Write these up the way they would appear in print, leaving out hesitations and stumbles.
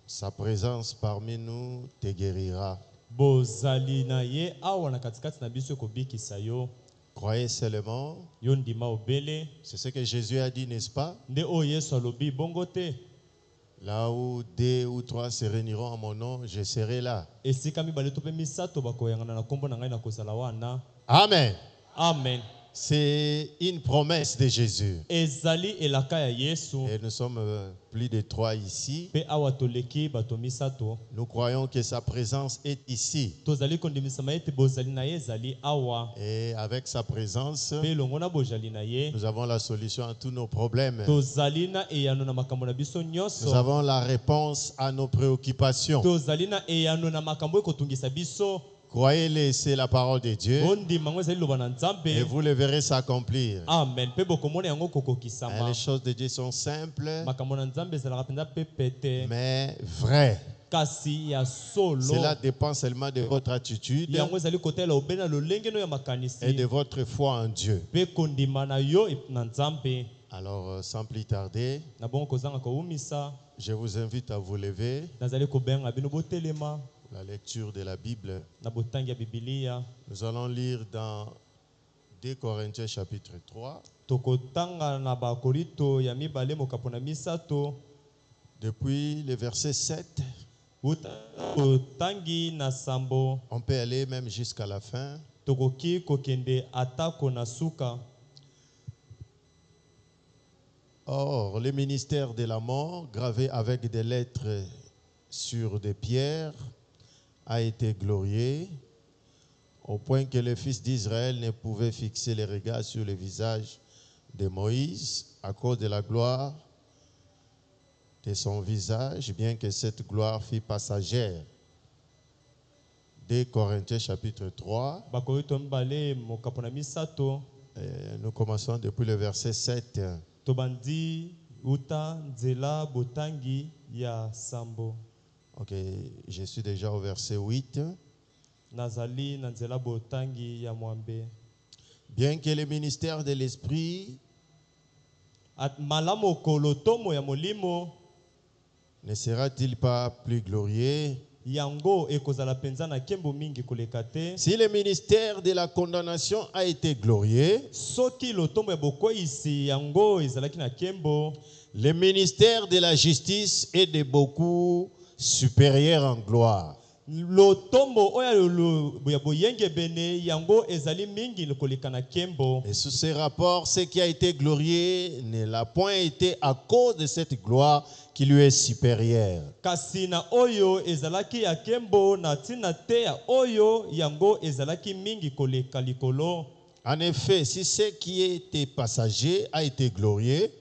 Sa présence parmi nous te guérira. Croyez seulement. C'est ce que Jésus a dit, n'est-ce pas? Là où 2 ou 3 se réuniront en mon nom, je serai là. Amen. Amen. C'est une promesse de Jésus. Et nous sommes plus de 3 ici. Nous croyons que sa présence est ici. Et avec sa présence, nous avons la solution à tous nos problèmes. Nous avons la réponse à nos préoccupations. Croyez-le, c'est la parole de Dieu. Et vous le verrez s'accomplir. Amen. Les choses de Dieu sont simples, mais vraies. Cela dépend seulement de votre attitude et de votre foi en Dieu. Alors, sans plus tarder, je vous invite à vous lever. La lecture de la Bible. Nous allons lire dans 2 Corinthiens chapitre 3. Depuis le verset 7. On peut aller même jusqu'à la fin. Or, le ministère de la mort, gravé avec des lettres sur des pierres, a été glorifié, au point que le fils d'Israël ne pouvait fixer les regards sur le visage de Moïse à cause de la gloire de son visage, bien que cette gloire fût passagère. 2 Corinthiens chapitre 3. Nous commençons depuis le verset 7. Ok, je suis déjà au verset 8. Bien que le ministère de l'Esprit ne sera-t-il pas plus glorieux? Si le ministère de la condamnation a été glorieux, le ministère de la justice est de beaucoup supérieur en gloire. Et sous ce rapport, ce qui a été glorieux ne l'a point été à cause de cette gloire qui lui est supérieure. En effet, si ce qui était passager a été glorieux,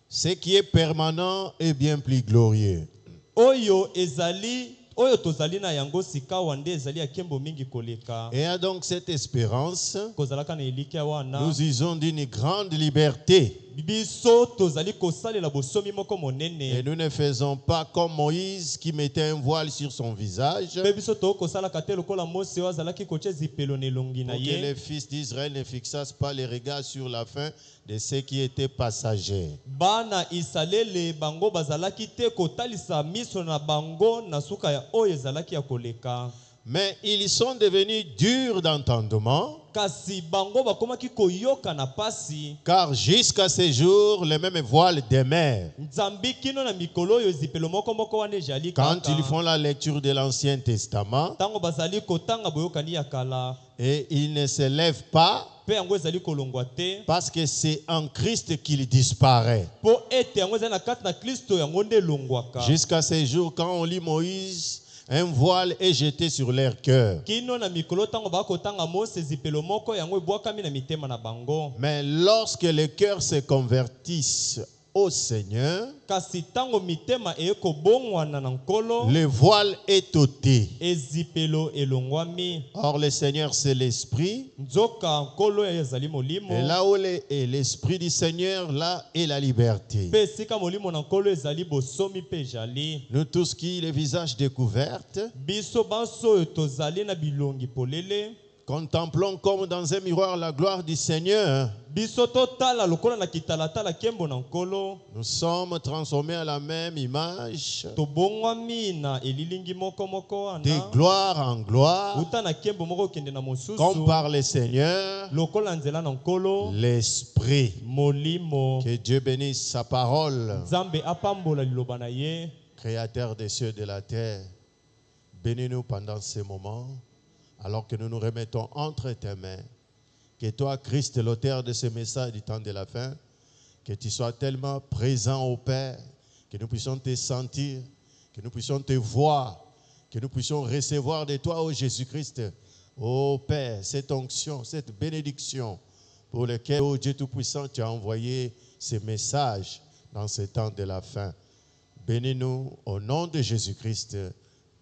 ce qui est permanent est bien plus glorieux. Et à donc cette espérance, nous usons d'une grande liberté. Et nous ne faisons pas comme Moïse qui mettait un voile sur son visage pour que les fils d'Israël ne fixassent pas les regards sur la fin de ce qui était passager. Mais ils sont devenus durs d'entendement, car jusqu'à ce jour, le même voile demeure. Quand ils font la lecture de l'Ancien Testament, et ils ne se lèvent pas, parce que c'est en Christ qu'il disparaît. Jusqu'à ce jour, quand on lit Moïse, un voile est jeté sur leur cœur. Mais lorsque les cœurs se convertissent au Seigneur, le voile est ôté. Or le Seigneur c'est l'Esprit. Et là où est l'Esprit du Seigneur, là est la liberté. Nous tous qui les visages découverts, Contemplons comme dans un miroir la gloire du Seigneur. Nous sommes transformés à la même image, de gloire en gloire, comme par le Seigneur, l'Esprit. Que Dieu bénisse sa parole. Créateur des cieux et de la terre, bénis-nous pendant ces moments, alors que nous nous remettons entre tes mains. Que toi, Christ, l'auteur de ce message du temps de la fin, que tu sois tellement présent au Père, que nous puissions te sentir, que nous puissions te voir, que nous puissions recevoir de toi, ô Jésus-Christ, ô Père, cette onction, cette bénédiction pour laquelle, ô Dieu Tout-Puissant, tu as envoyé ces messages dans ce temps de la fin. Bénis-nous au nom de Jésus-Christ.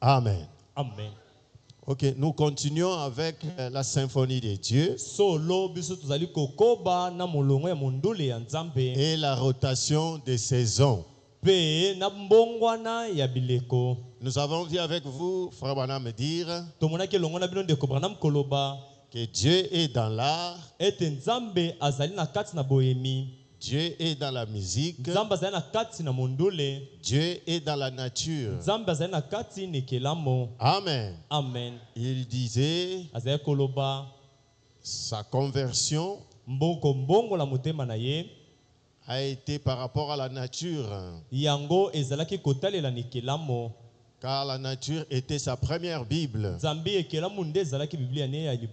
Amen. Amen. Ok, nous continuons avec la symphonie des dieux et la rotation des saisons. Nous avons vu avec vous, Frère Branham, me dire que Dieu est dans l'art, Dieu est dans la musique, Dieu est dans la nature. Amen. Amen. Il disait sa conversion a été par rapport à la nature, car la nature était sa première Bible.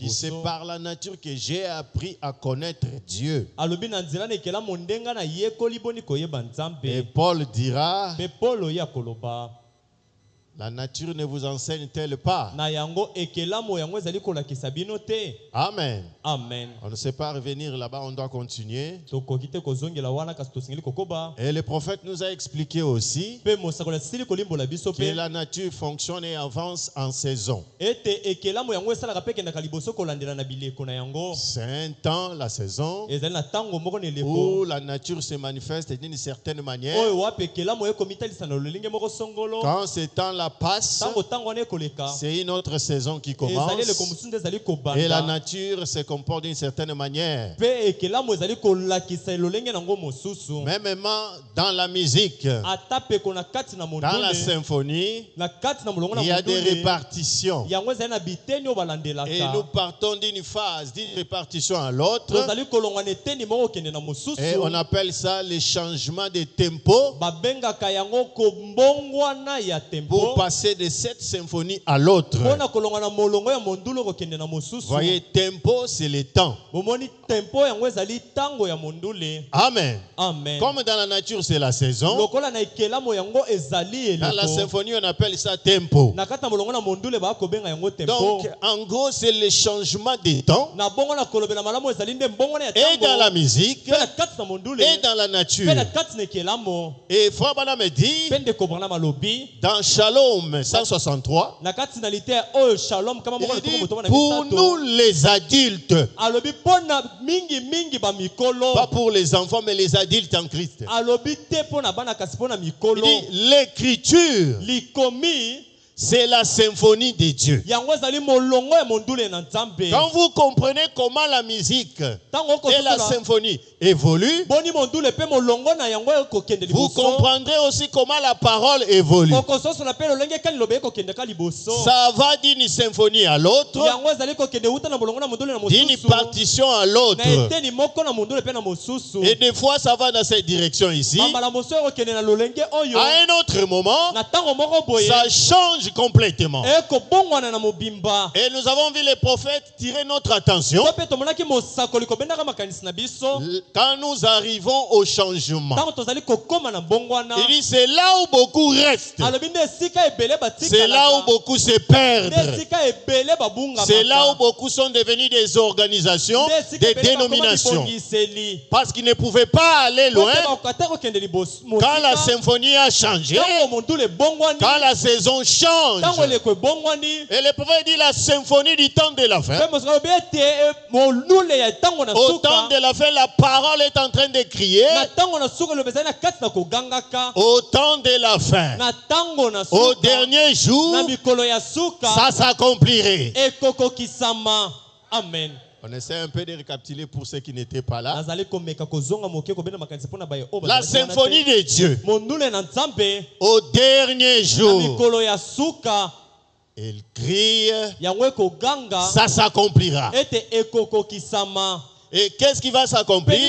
C'est par la nature que j'ai appris à connaître Dieu. Et Paul dira, la nature ne vous enseigne-t-elle pas? Amen. Amen. On ne sait pas revenir là-bas, on doit continuer. Et le prophète nous a expliqué aussi que la nature fonctionne et avance en saison. C'est un temps, la saison, où la nature se manifeste d'une certaine manière. Quand ce temps-là passe, c'est une autre saison qui commence. Et la nature se comporte d'une certaine manière. Même dans la musique, dans la symphonie, il y a des répartitions. Et nous partons d'une phase, d'une répartition à l'autre. Et on appelle ça le changement de tempo. Pour passer de cette symphonie à l'autre. Voyez, tempo, c'est le temps. Amen. Amen. Comme dans la nature, c'est la saison. Dans la symphonie, on appelle ça tempo. Donc, en gros, c'est le changement des temps. Et dans la musique, et dans la nature. Et Frère Branham me dit, dans Shalom 163, il dit, pour nous les adultes, pas pour les enfants, mais les adultes en Christ. Il dit, l'écriture, c'est la symphonie de Dieu. Quand vous comprenez comment la musique et la symphonie évoluent, vous comprendrez aussi comment la parole évolue. Ça va d'une symphonie à l'autre, d'une partition à l'autre. Et des fois, ça va dans cette direction ici. À un autre moment, ça change complètement. Et nous avons vu les prophètes tirer notre attention quand nous arrivons au changement. Il dit, c'est là où beaucoup restent. C'est là où beaucoup se perdent. C'est là où beaucoup sont devenus des organisations, des dénominations. Parce qu'ils ne pouvaient pas aller loin quand la symphonie a changé, quand la saison change. Et le prophète dit, la symphonie du temps de la fin. Au temps de la fin, la parole est en train de crier. Au temps de la fin, au dernier jour, ça s'accomplirait. Amen. On essaie un peu de récapituler pour ceux qui n'étaient pas là. La symphonie de Dieu, au dernier jour, il crie, ça s'accomplira. Et qu'est-ce qui va s'accomplir?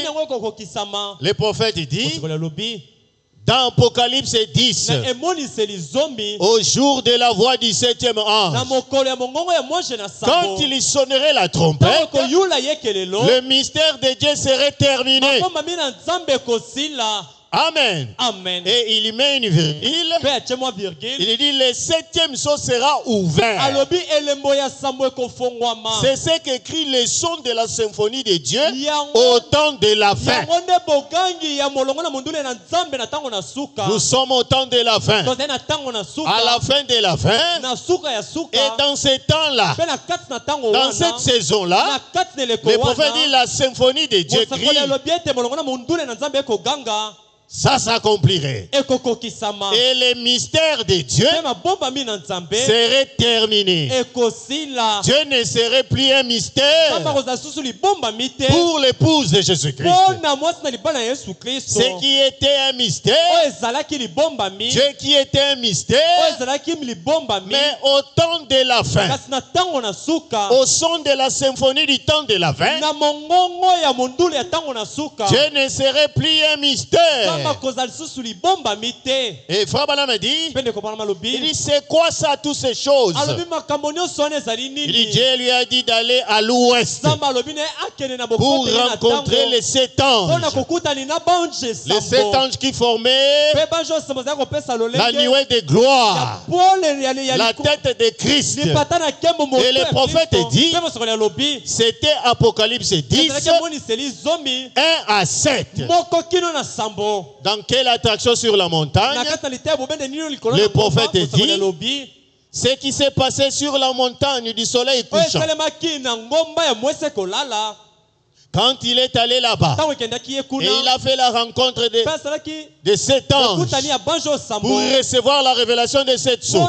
Le prophète dit, dans Apocalypse 10, au jour de la voix du 7e ange, quand il sonnerait la trompette, le mystère de Dieu serait terminé. Amen. Amen. Et il met une virgule. Il dit le 7e sceau sera ouvert. C'est ce qu'écrit le son de la symphonie de Dieu au temps de la fin. Nous sommes au temps de la fin. À la fin de la fin. Et dans ce temps-là, dans cette saison-là, le prophète dit la symphonie de Dieu crie. Ça s'accomplirait. Et les mystères de Dieu seraient terminés. Dieu ne serait plus un mystère pour l'épouse de Jésus-Christ. Ce qui était un mystère, Dieu qui était un mystère, mais au temps de la fin, au son de la symphonie du temps de la fin, Dieu ne serait plus un mystère. Et Frère Branham dit, il dit c'est quoi ça, toutes ces choses? Il dit Dieu lui a dit d'aller à l'ouest pour rencontrer les 7 anges. Les 7 anges qui formaient la nuée de gloire, la tête de Christ. Et le prophète dit, c'était Apocalypse 10, 1 à 7. Dans quelle attraction sur la montagne? Le prophète dit, ce qui s'est passé sur la montagne du soleil couchant. Quand il est allé là-bas, et il a fait la rencontre de 7 anges pour recevoir la révélation de 7 sceaux.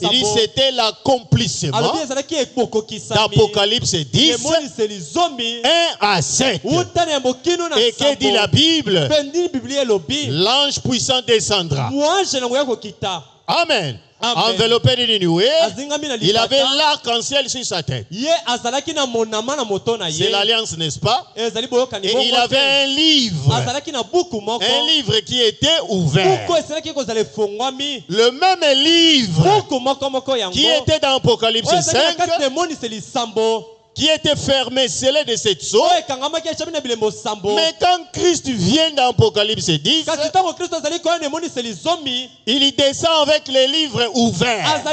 Il dit c'était l'accomplissement d'Apocalypse 10, 1 à 7. Et que dit la Bible? L'ange puissant descendra. Amen. Enveloppé d'une nuée, il avait l'arc-en-ciel sur sa tête. C'est l'alliance, n'est-ce pas? Et il avait un livre qui était ouvert. Le même livre qui était dans Apocalypse 5, qui était fermé, scellé de 7 sceaux. Mais quand Christ vient dans Apocalypse 10, il descend avec les livres ouverts.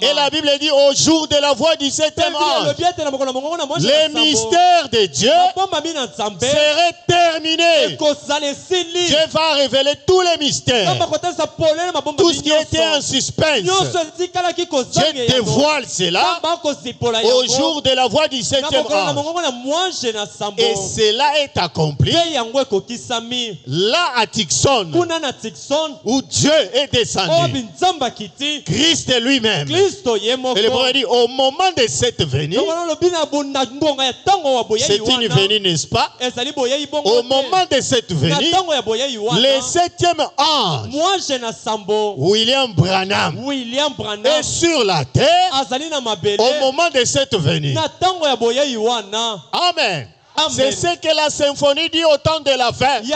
Et la Bible dit au jour de la voix du 7e ange, les mystères de Dieu seraient terminés. Dieu va révéler tous les mystères. Tout ce qui était en suspense, Dieu dévoile cela au jour de la voix du 7e ange. Et cela est accompli là à Tixon, où Dieu est descendu, Christ lui-même. Et le prophète dit au moment de cette venue, c'est une venue, n'est-ce pas? Au moment de cette venue, le 7e ange, William Branham, est sur la terre au moment de cette venue. Amen. C'est ce que la symphonie dit au temps de la fin. Que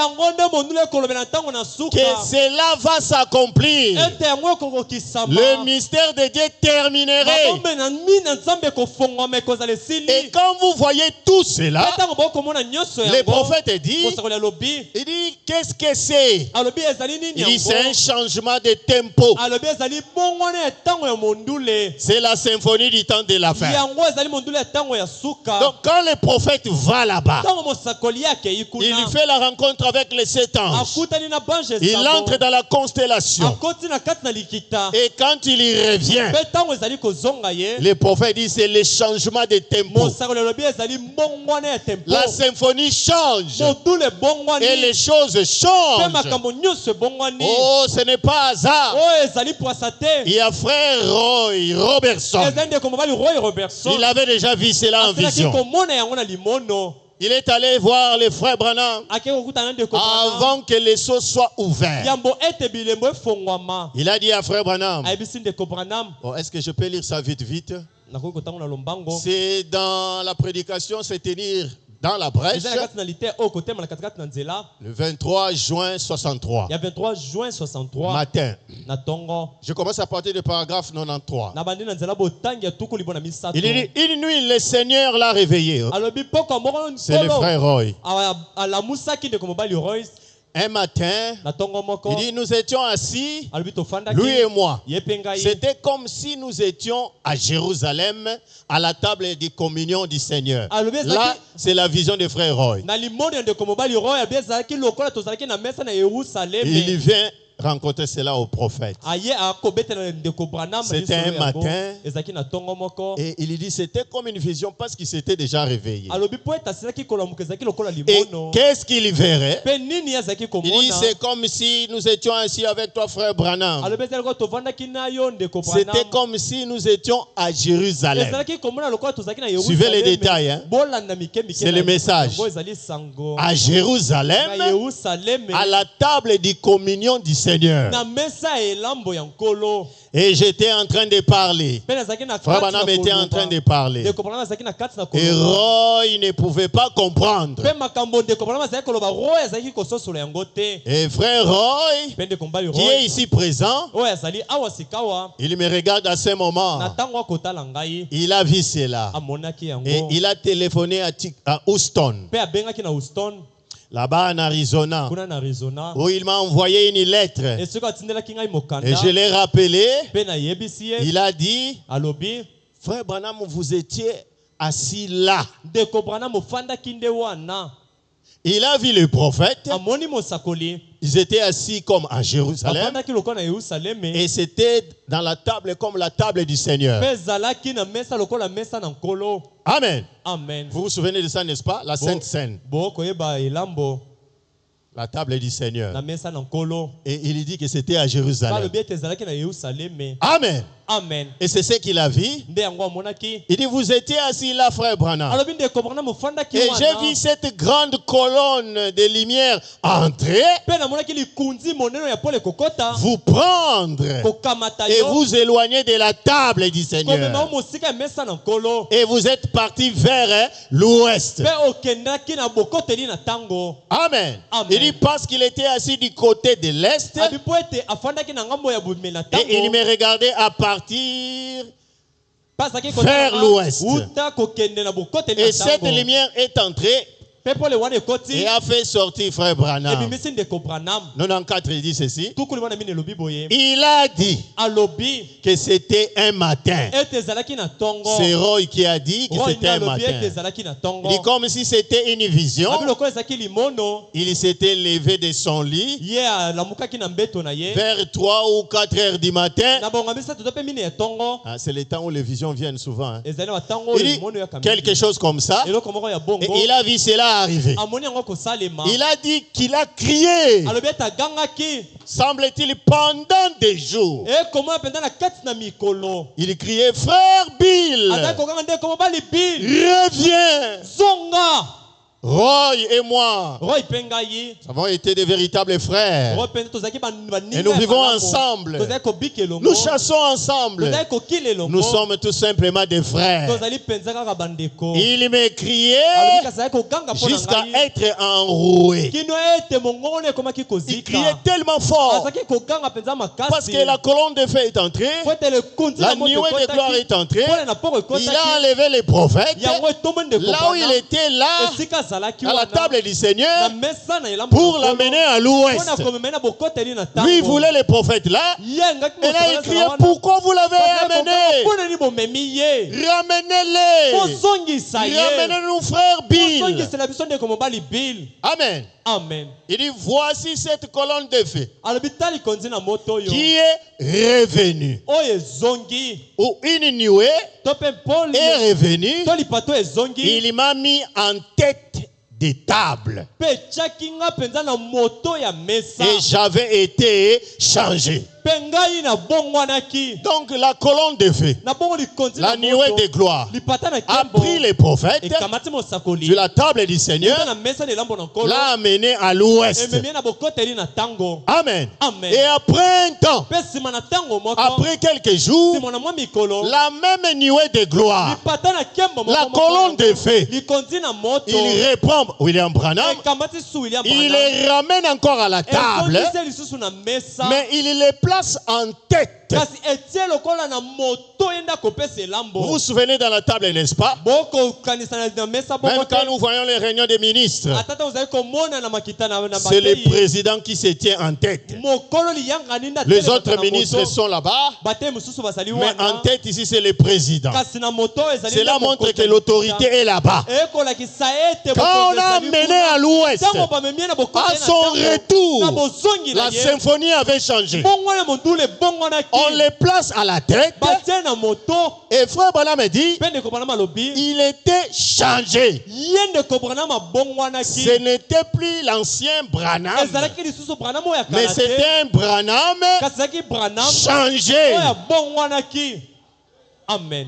cela va s'accomplir. Le mystère de Dieu terminerait. Et quand vous voyez tout cela, le prophète dit, il dit, qu'est-ce que c'est? Il dit, c'est un changement de tempo. C'est la symphonie du temps de la fin. Donc quand le prophète va là-bas. Il fait la rencontre avec les 7 anges. Il entre dans la constellation. Et quand il y revient, le prophète dit c'est le changement de tempo. La symphonie change. Et les choses changent. Oh, ce n'est pas hasard. Il y a frère Roy Robertson. Il avait déjà vu cela en vision. Il est allé voir les frères Branham avant que les sceaux soient ouverts. Il a dit à frère Branham, oh, est-ce que je peux lire ça vite? C'est dans la prédication, c'est tenir dans la brèche le 23 juin 63 matin. Je commence à partir du paragraphe 93. Il dit, une nuit le Seigneur l'a réveillé. C'est le frère Roy. Un matin, il dit, nous étions assis, lui et moi. C'était comme si nous étions à Jérusalem, à la table de communion du Seigneur. Là, c'est la vision du frère Roy. Il vient rencontrer cela au prophète. C'était un matin et il dit c'était comme une vision parce qu'il s'était déjà réveillé. Et qu'est-ce qu'il verrait? Il dit c'est comme si nous étions assis avec toi frère Branham. C'était comme si nous étions à Jérusalem. Suivez les détails, hein? C'est le message. À Jérusalem, à la table de communion du Seigneur. Et j'étais en train de parler. Frère Branham était en train de parler. Et Roy ne pouvait pas comprendre. Et frère Roy, qui est ici présent, il me regarde à ce moment. Il a vu cela. Et il a téléphoné à Houston. Là-bas en Arizona, où il m'a envoyé une lettre. Et je l'ai rappelé. Il a dit, frère Branham, vous étiez assis là. Il a vu le prophète. Ils étaient assis comme à Jérusalem. Et c'était dans la table comme la table du Seigneur. Amen. Vous vous souvenez de ça, n'est-ce pas? La Sainte Seine. La table du Seigneur. Et il dit que c'était à Jérusalem. Amen. Amen. Et c'est ce qu'il a vu. Il dit, vous étiez assis là, frère Branham. Et j'ai vu cette grande colonne de lumière entrer, vous prendre et vous éloigner de la table du Seigneur. Et vous êtes parti vers l'ouest. Amen. Il dit parce qu'il était assis du côté de l'est. Et il me regardait à partir vers l'ouest. Et cette lumière est entrée et a fait sortir frère Branham. 94, il dit ceci. Il a dit que c'était un matin. C'est Roy qui a dit que c'était un matin. Il dit comme si c'était une vision. Il s'était levé de son lit vers 3 ou 4 heures du matin. C'est le temps où les visions viennent souvent. Hein. Il dit quelque chose comme ça. Et il a vu cela arrivé. Il a dit qu'il a crié, semble-t-il, pendant des jours. Il criait, frère Bill, reviens. Roy et moi avons été des véritables frères. Et nous vivons ensemble. Nous chassons ensemble. Nous sommes tout simplement des frères. Il me criait jusqu'à être enroué. Il criait tellement fort parce que la colonne de feu est entrée. La nuée de gloire est entrée. Il a enlevé les prophètes. Là où il était là, à la table du Seigneur pour l'amener à l'ouest. Lui voulait les prophètes là. Et là il criait, pourquoi vous l'avez amené? Ramenez-les. Ramenez-nous frère Bill. Amen. Amen. Il dit, voici cette colonne de feu qui est revenue. Ou une nuée est revenue. Il m'a mis en tête des tables. Et j'avais été changé. Donc la colonne de feu, la nuée de gloire, a pris les prophètes sur la table du Seigneur, l'a amené à l'ouest. Amen. Et après un temps, après quelques jours, la même nuée de gloire, la colonne de feu, il reprend William Branham, il les ramène encore à la table, mais il les place en tête. Vous vous souvenez dans la table, n'est-ce pas? Même quand nous voyons les réunions des ministres, c'est le président qui se tient en tête. Les autres ministres sont là-bas, mais en tête ici c'est le président. Cela montre que l'autorité est là-bas. Quand on a mené à l'ouest, à son retour, la symphonie avait changé. On les place à la tête. Et frère Branham me dit, il était changé. Ce n'était plus l'ancien Branham, mais c'était un Branham changé. Amen.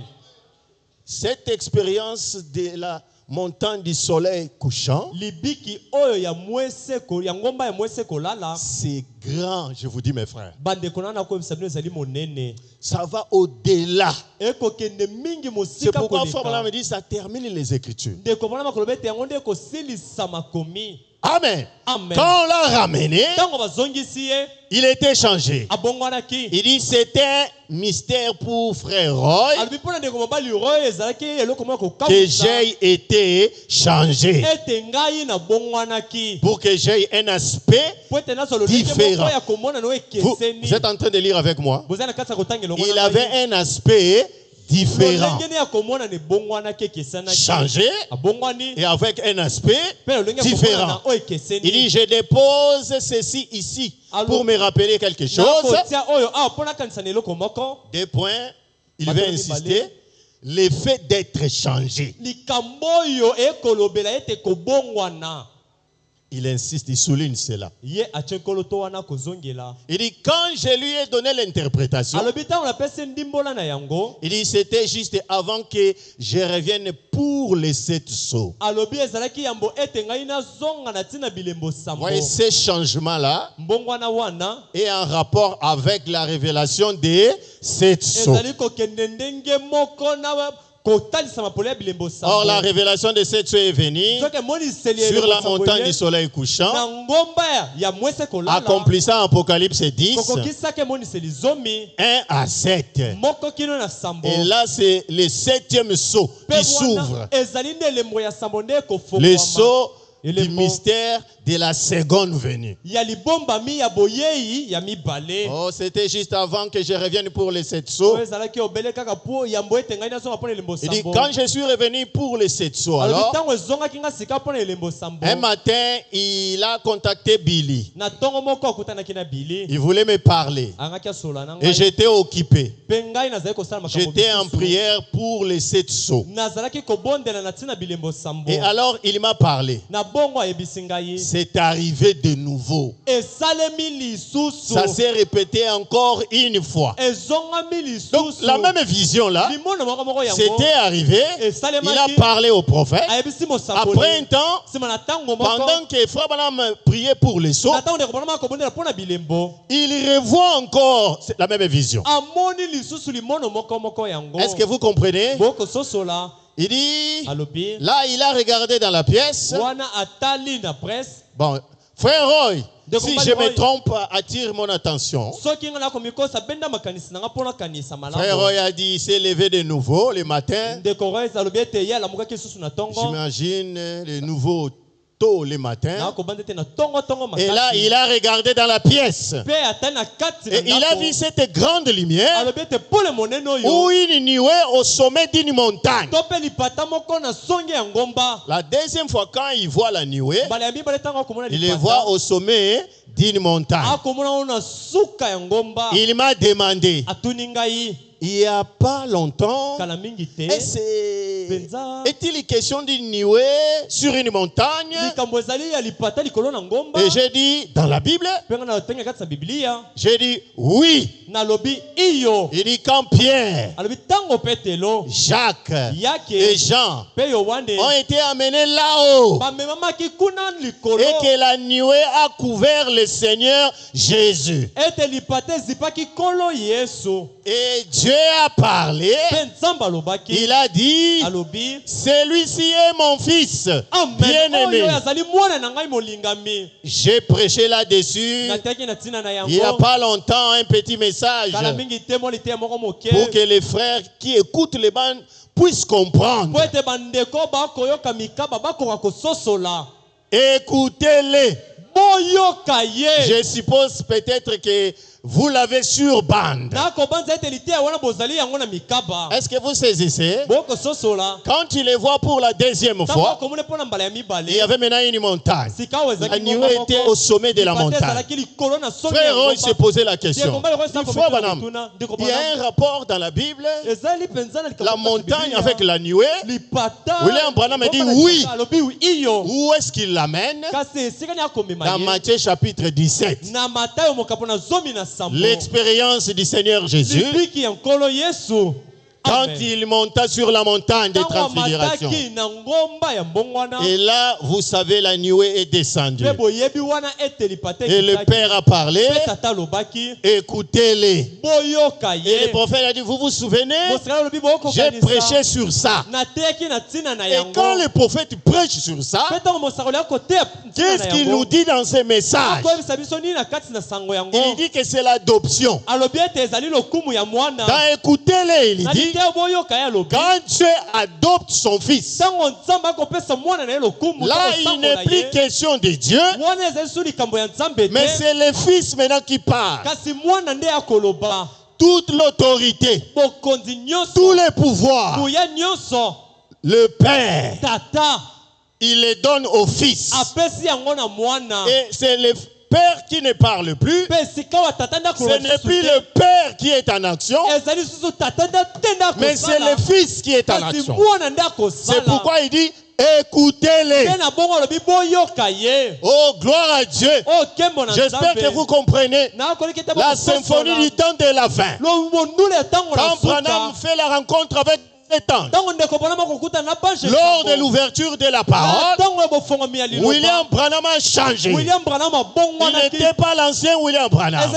Cette expérience de la montagne du soleil couchant, c'est grand, je vous dis mes frères. Ça va au-delà. C'est pourquoi frère Branham me dit, ça termine les Écritures. Amen. Amen. Quand on l'a ramené, il était changé. Il dit c'était un mystère pour frère Roy que j'ai été changé pour que j'ai un aspect différent. Vous êtes en train de lire avec moi? Il avait un aspect différent, changé et avec un aspect différent. Il dit, je dépose ceci ici pour me rappeler quelque chose. 2 points, il veut insister. Le fait d'être changé. Il insiste, il souligne cela. Il dit, quand je lui ai donné l'interprétation, il dit, c'était juste avant que je revienne pour les 7 sceaux. Voyez, ce changement-là est en rapport avec la révélation des 7 sceaux. Or, la révélation de cette est venue sur la montagne du soleil couchant, accomplissant Apocalypse 10, 1 à 7. Et là, c'est le 7e sceau qui s'ouvre. Le sceau du mystère de la seconde venue. Oh, c'était juste avant que je revienne pour les 7 sceaux. Il dit, quand je suis revenu pour les 7 sceaux, alors, un matin, il a contacté Billy. Il voulait me parler. Et j'étais occupé. J'étais en prière pour les 7 sceaux. Et alors, il m'a parlé. C'est arrivé de nouveau. Ça s'est répété encore une fois. Donc la même vision là, c'était arrivé. Il a parlé au prophète. Après un temps, pendant que Frère Branham priait pour les sceaux, il revoit encore la même vision. Est-ce que vous comprenez? Il dit, là il a regardé dans la pièce. Bon, Frère Roy, si je me Roy. trompe, attire mon attention. Frère Roy a dit il s'est levé de nouveau le matin. J'imagine le nouveau tôt le matin. Et là, il a regardé dans la pièce. Et il a vu cette grande lumière où il nuait au sommet d'une montagne. La deuxième fois, quand il voit la nuée, il le voit au sommet d'une montagne. Il m'a demandé, il n'y a pas longtemps, est-il question d'une nuée sur une montagne? Et j'ai dit, dans la Bible, j'ai dit oui. Il dit quand Pierre, Jacques et Jean ont été amenés là-haut et que la nuée a couvert le Seigneur Jésus. Et Dieu a parlé. Il a dit, celui-ci est mon fils bien-aimé. J'ai prêché là-dessus il n'y a pas longtemps un petit message pour que les frères qui écoutent les bandes puissent comprendre. Écoutez-les. Je suppose peut-être que vous l'avez sur bande. Est-ce que vous saisissez? Quand tu les vois pour la deuxième fois, il y avait maintenant une montagne. La nuée était au sommet de la montagne. Frère Roy se posait la question. Il y a un rapport dans la Bible, la montagne avec la nuée. William Branham a dit oui. Où est-ce qu'il l'amène? Dans Matthieu chapitre 17. L'expérience du Seigneur Jésus quand il monta sur la montagne de transfiguration. Et là, vous savez, la nuée est descendue. Et le Père a parlé. Écoutez-les. Et le prophète a dit, vous vous souvenez? J'ai prêché sur ça. Et quand le prophète prêche sur ça, qu'est-ce qu'il nous dit dans ce message? Il dit que c'est l'adoption. Dans écoutez-les, il dit, quand Dieu adopte son fils, là il n'est plus question de Dieu, mais c'est le fils maintenant qui parle. Toute l'autorité, tous les pouvoirs, le Père, il les donne au fils. Et c'est le Père qui ne parle plus, ce n'est plus le Père qui est en action, mais c'est le Fils qui est en action. C'est pourquoi il dit, écoutez-les. Oh, gloire à Dieu. J'espère que vous comprenez la symphonie du temps de la fin. Quand Branham fait la rencontre avec lors de l'ouverture de la parole, William Branham a changé. Il n'était pas l'ancien William Branham,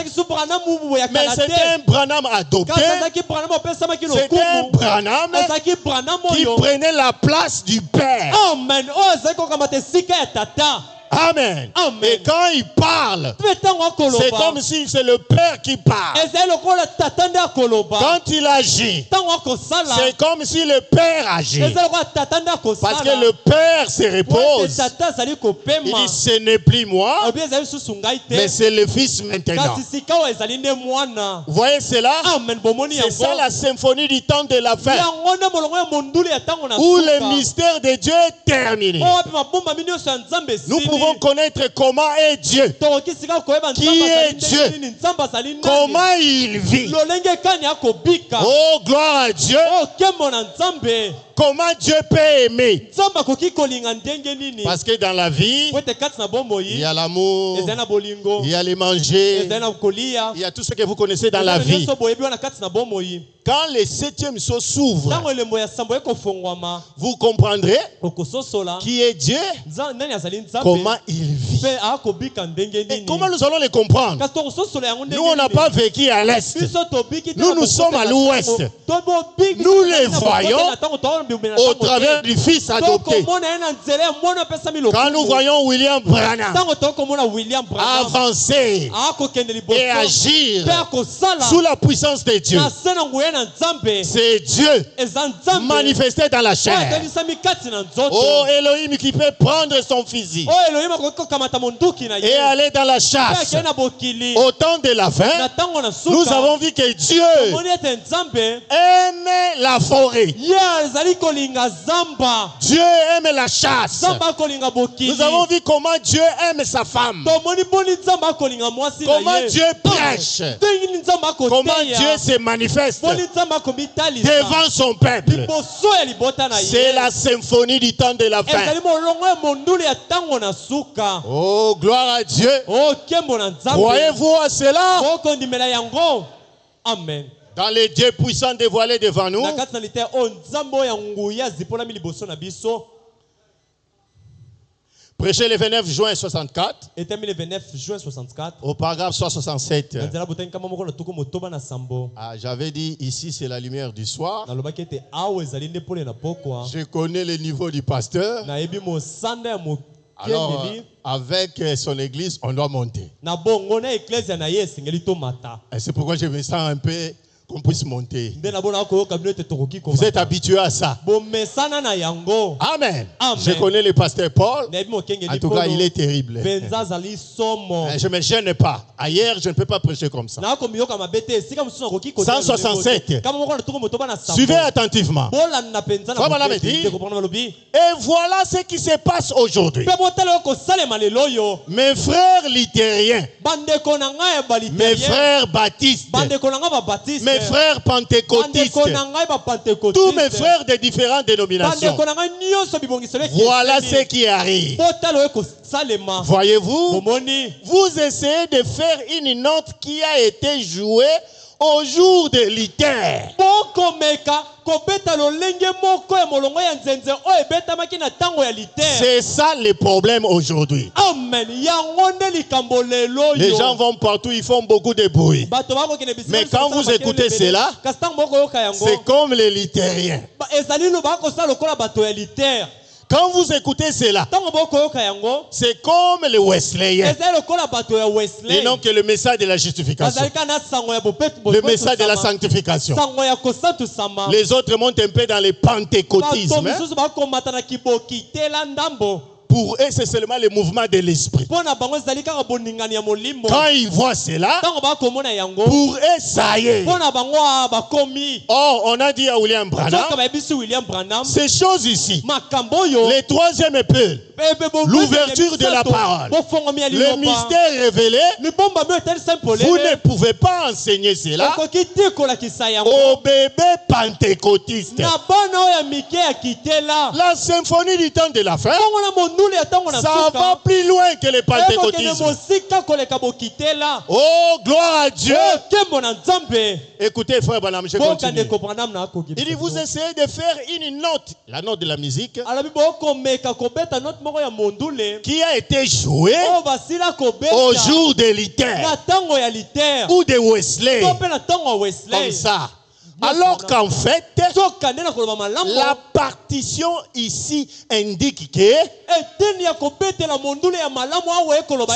mais c'était un Branham adopté. C'était un Branham qui prenait la place du Père. Amen. Et quand il parle, c'est comme si c'est le Père qui parle. Quand il agit, c'est comme si le Père agit. Parce que le Père se repose. Il dit, ce n'est plus moi, mais c'est le Fils maintenant. Vous voyez cela? C'est ça la symphonie du temps de la fin, où le mystère de Dieu est terminé. Nous pouvons connaître comment est Dieu, qui est Dieu, comment il vit. Oh, gloire à Dieu. Comment Dieu peut aimer. Parce que dans la vie, il y a l'amour, il y a les manger, il y a tout ce que vous connaissez dans la vie. Quand le septième sceau s'ouvre, vous comprendrez qui est Dieu, comment il vit. Et comment nous allons les comprendre? Nous, on n'a pas vécu à l'Est. Nous sommes à l'Ouest. Nous les voyons au travers du Fils adopté. Quand nous voyons William Branham avancer et agir sous la puissance de Dieu, c'est Dieu manifesté dans la chair. Oh Elohim qui peut prendre son fusil et aller dans la chasse. Au temps de la fin, nous avons vu que Dieu aime la forêt. Dieu aime la chasse. Nous avons vu comment Dieu aime sa femme. Comment Dieu prêche. Comment Dieu se manifeste devant son peuple. C'est la symphonie du temps de la fin. Oh, gloire à Dieu. Croyez-vous à cela? Amen. Dans les dieux puissants dévoilés devant nous, prêché le 29 juin 64, au paragraphe 67. J'avais dit ici c'est la lumière du soir. Je connais le niveau du pasteur. Alors, avec son église, on doit monter. Et c'est pourquoi je me sens un peu qu'on puisse monter. Vous êtes habitués à ça. Amen. Je connais le pasteur Paul. En tout cas, il est terrible. Je ne me gêne pas. Ailleurs, je ne peux pas prêcher comme ça. 167. Suivez attentivement. Et voilà ce qui se passe aujourd'hui. Mes frères luthériens, mes frères baptistes, mes frères pentecôtistes, tous mes frères de différentes dénominations, voilà ce qui arrive. Voyez-vous, vous essayez de faire une note qui a été jouée au jour de Luther. C'est ça le problème aujourd'hui. Les gens vont partout, ils font beaucoup de bruit. Mais quand vous écoutez cela, c'est comme les luthériens. Quand vous écoutez cela, c'est comme les Wesleyens. Et non que le message de la justification. Le message de la sanctification. Les autres montent un peu dans le pentecôtisme. Pour eux, c'est seulement le mouvement de l'esprit. Quand ils voient cela, pour eux, ça y est. Or, on a dit à William Branham, ces choses ici, le troisième épée, l'ouverture de la parole, le mystère révélé, vous ne pouvez pas enseigner cela aux bébés pentecôtistes. La symphonie du temps de la fin, ça va plus loin que le pentecôtisme. Oh, gloire à Dieu. Écoutez, frère Branham, je continue. Il dit, vous essayez de faire une note, la note de la musique, qui a été jouée au jour de Luther ou de Wesley, comme ça. Alors qu'en fait, la partition ici indique que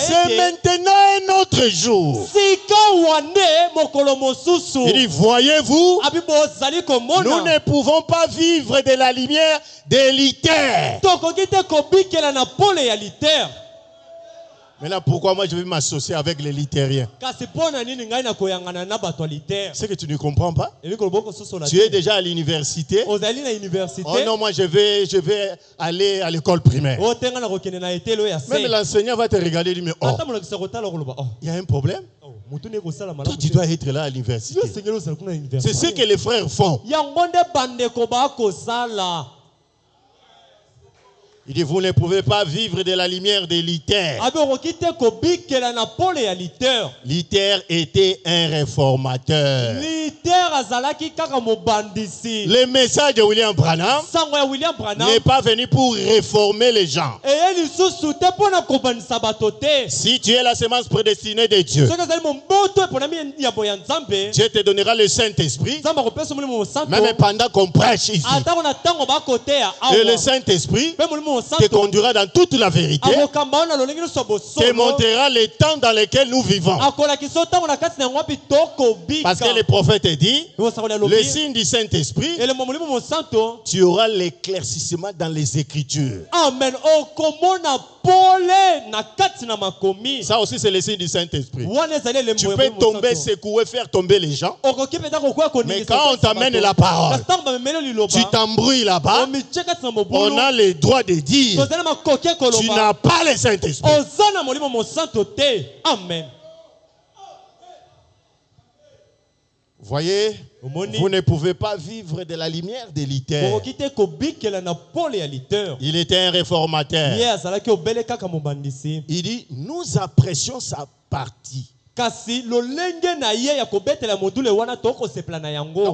c'est maintenant un autre jour. Il dit, voyez-vous, nous ne pouvons pas vivre de la lumière de Luther. Maintenant, pourquoi moi je vais m'associer avec les luthériens? C'est que tu ne comprends pas. Tu es déjà à l'université. Oh non, moi je vais aller à l'école primaire. Même l'enseignant va te regarder et dire, mais oh, il y a un problème. Toi, tu dois être là à l'université. C'est ce que les frères font. Il dit, vous ne pouvez pas vivre de la lumière de l'Iter. L'Iter était un réformateur. Le message de William Branham n'est pas venu pour réformer les gens. Si tu es la semence prédestinée de Dieu, Dieu te donnera le Saint-Esprit, même pendant qu'on prêche ici. Et le Saint-Esprit te conduira dans toute la vérité, te montrera les temps dans lesquels nous vivons. Parce que le prophète dit, le signe du Saint-Esprit, tu auras l'éclaircissement dans les Écritures. Amen. Ça aussi c'est le signe du Saint-Esprit. Tu peux tomber, secouer, faire tomber les gens. Mais quand on t'amène la parole, tu t'embrouilles là-bas, on a le droit de dire, tu n'as pas le Saint-Esprit. Amen. Voyez, vous ne pouvez pas vivre de la lumière de l'Iter. Il était un réformateur. Il dit, nous apprécions sa partie. Donc,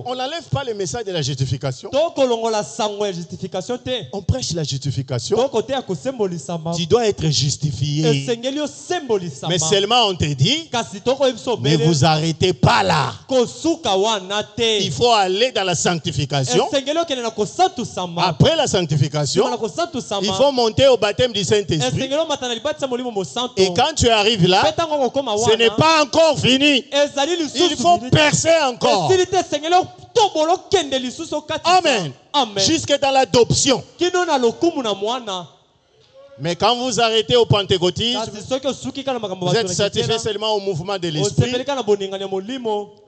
on n'enlève pas le message de la justification. On prêche la justification. Tu dois être justifié. Mais seulement on te dit, ne vous arrêtez pas là. Il faut aller dans la sanctification. Après la sanctification, il faut monter au baptême du Saint-Esprit. Et quand tu arrives là, ce n'est pas encore fini. Il faut percer encore. Amen. Jusque dans l'adoption. Mais quand vous arrêtez au pentecôtisme, vous êtes satisfait seulement au mouvement de l'esprit.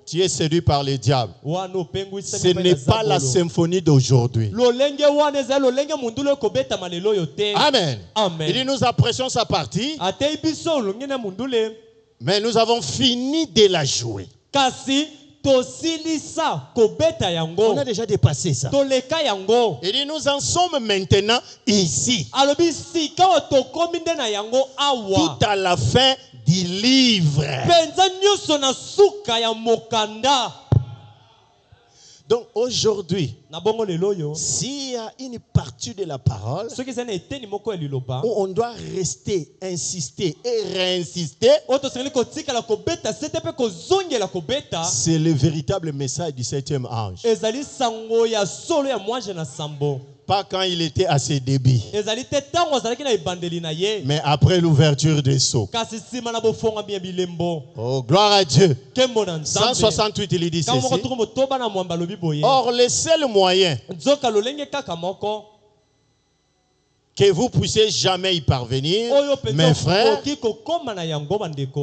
Tu es séduit par le diable. Ce n'est pas la symphonie d'aujourd'hui. Amen. Il dit, nous apprécions sa partie, mais nous avons fini de la jouer. On a déjà dépassé ça. Il dit, nous en sommes maintenant ici. Tout à la fin du livre. Donc aujourd'hui, s'il y a une partie de la parole où on doit rester, insister et réinsister, c'est le véritable message du 7e ange. Pas quand il était à ses débits, mais après l'ouverture des sceaux. Oh, gloire à Dieu. 168, il dit ceci. Or, le seul moyen que vous puissiez jamais y parvenir, mes frères,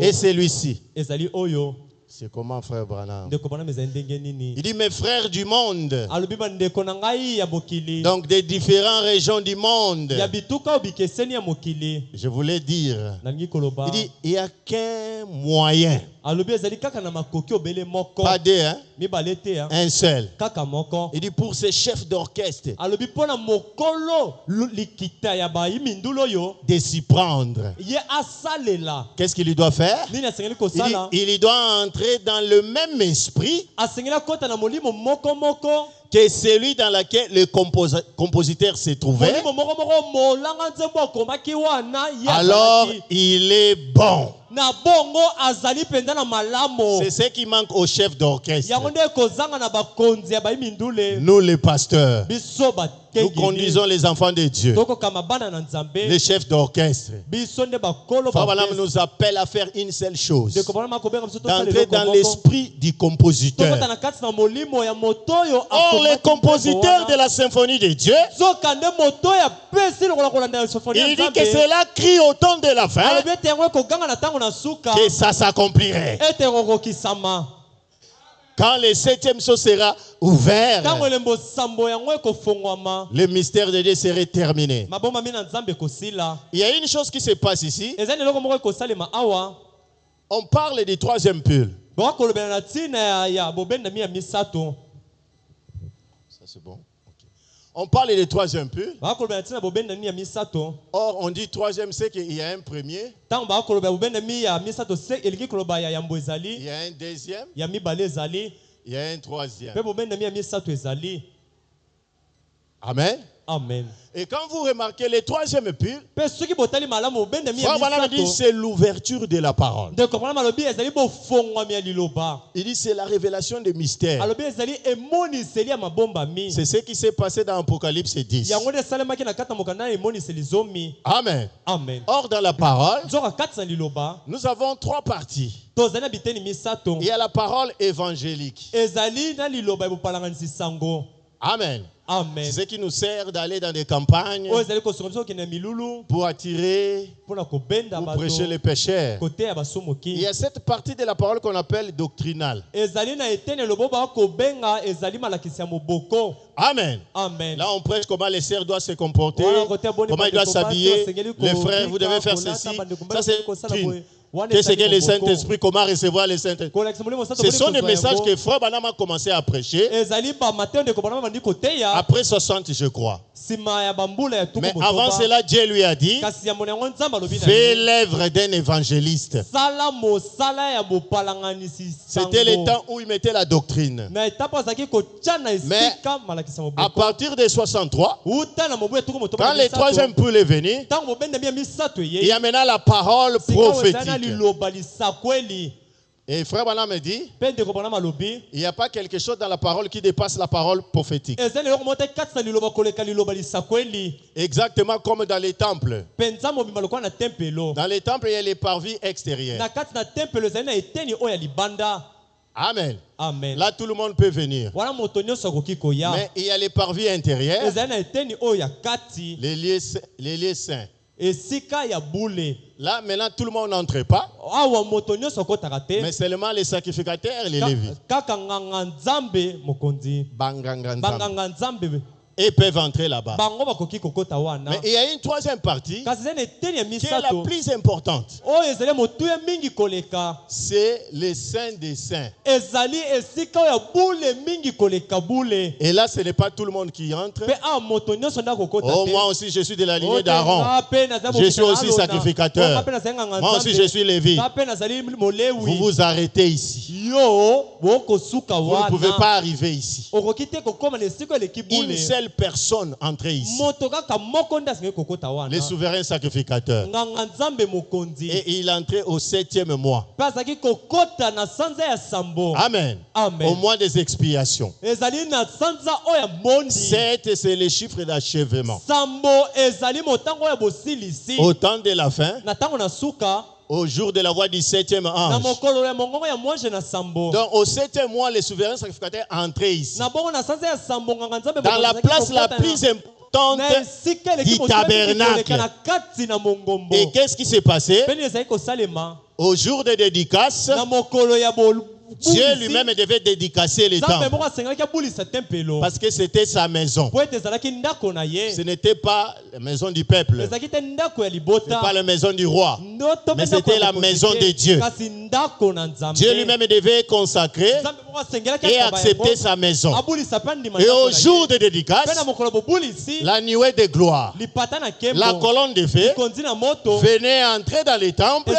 est celui-ci. C'est comment, frère Branham? Il dit, mes frères du monde, donc des différentes régions du monde, je voulais dire, il dit, il n'y a qu'un moyen. Pas deux, hein? Un seul. Il dit, pour ces chefs d'orchestre de s'y prendre. Qu'est-ce qu'il doit faire? Il doit entrer dans le même esprit que celui dans lequel le compositeur s'est trouvé. Alors il est bon. C'est ce qui manque au chef d'orchestre. Nous les pasteurs, nous conduisons les enfants de Dieu. Les chefs d'orchestre. Frère Branham nous appelle à faire une seule chose: d'entrer dans l'esprit du compositeur. Or, le compositeur de la symphonie de Dieu, il dit que cela crie au temps de la fin que ça s'accomplirait. Quand le 7e sceau sera ouvert, le mystère de Dieu serait terminé. Il y a une chose qui se passe ici. On parle du 3e pull. Ça c'est bon. Okay. On parle du troisième pull. Or, on dit troisième, c'est qu'il y a un premier. Il y a un deuxième. Il y a un troisième. Amen. Amen. Et quand vous remarquez le troisième pull, c'est l'ouverture de la parole. Il dit c'est la révélation des mystères. C'est ce qui s'est passé dans Apocalypse 10. Amen. Amen. Or dans la parole, nous avons trois parties. Il y a la parole évangélique. Amen. Amen. C'est ce qui nous sert d'aller dans des campagnes pour attirer, pour prêcher les pécheurs. Il y a cette partie de la parole qu'on appelle doctrinale. Amen. Amen. Là, on prêche comment les sœurs doivent se comporter, comment ils doivent s'habiller. Les frères, vous devez faire ceci. Ça, c'est doctrine. Qu'est-ce que le Saint-Esprit, comment recevoir le Saint-Esprit? Ce sont des messages que Frère Branham a commencé à prêcher après 60, je crois. Mais avant cela, Dieu lui a dit, fais l'œuvre d'un évangéliste. C'était le temps où il mettait la doctrine. Mais à partir de 63, quand le troisième pull est venu, il amena la parole prophétique. Et Frère Branham me dit, il n'y a pas quelque chose dans la parole qui dépasse la parole prophétique. Exactement comme dans les temples. Dans les temples, il y a les parvis extérieurs. Amen. Amen. Là, tout le monde peut venir. Mais il y a les parvis intérieurs, les lieux saints. Là, maintenant, tout le monde n'entre pas. Mais seulement les sacrificateurs et les lévites. Et peuvent entrer là-bas. Mais il y a une troisième partie qui est la plus importante. C'est les saints des saints. Et là, ce n'est pas tout le monde qui entre. Oh, moi aussi, je suis de la lignée d'Aaron. Je suis aussi sacrificateur. Moi aussi, je suis lévite. Vous vous arrêtez ici. Vous ne pouvez pas arriver ici. Une seule personne entrait ici. Les souverains sacrificateurs. Et il entrait au 7e mois. Amen. Amen. Au mois des expiations. 7, c'est le chiffre d'achèvement. Au temps de la fin, au jour de la voix du 7e ange. Donc au 7e mois, les souverains sacrificateurs entraient ici. Dans la place la plus importante du tabernacle. Et qu'est-ce qui s'est passé? Au jour de dédicace, Dieu lui-même devait dédicacer les temple. Parce que c'était sa maison. Ce n'était pas la maison du peuple. Ce n'était pas la maison du roi. Mais c'était la maison de Dieu. Dieu lui-même devait consacrer et accepter sa maison. Et au jour de dédicace, la nuée de gloire, la colonne de feu venait entrer dans les temples.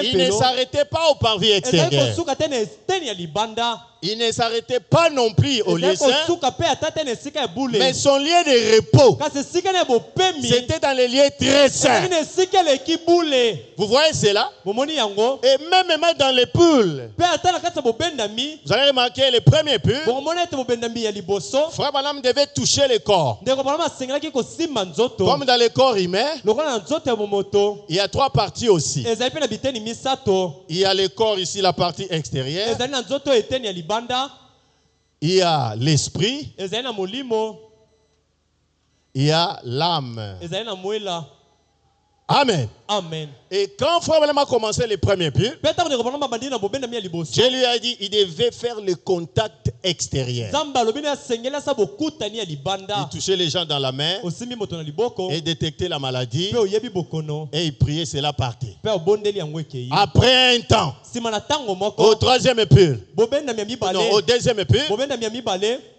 Il ne s'arrêtait pas au parvis extérieur. Il ne s'arrêtait pas non plus au lieu saint, mais son lieu de repos, c'était dans les lieux très saints. Vous voyez cela? Et même dans les poules, vous allez remarquer le premier pull, Frère Branham devait toucher le corps. Comme dans le corps humain, il y a trois parties aussi. Il y a le corps ici, la partie extérieure. Il y a l'esprit. Il y a l'âme. Amen. Amen. Et quand Frère Branham a commencé le premier pull, Dieu lui a dit qu'il devait faire le contact extérieur. Il touchait les gens dans la main et détectait la maladie et il priait, cela partait. Après un temps, au troisième pull, non, au deuxième pull,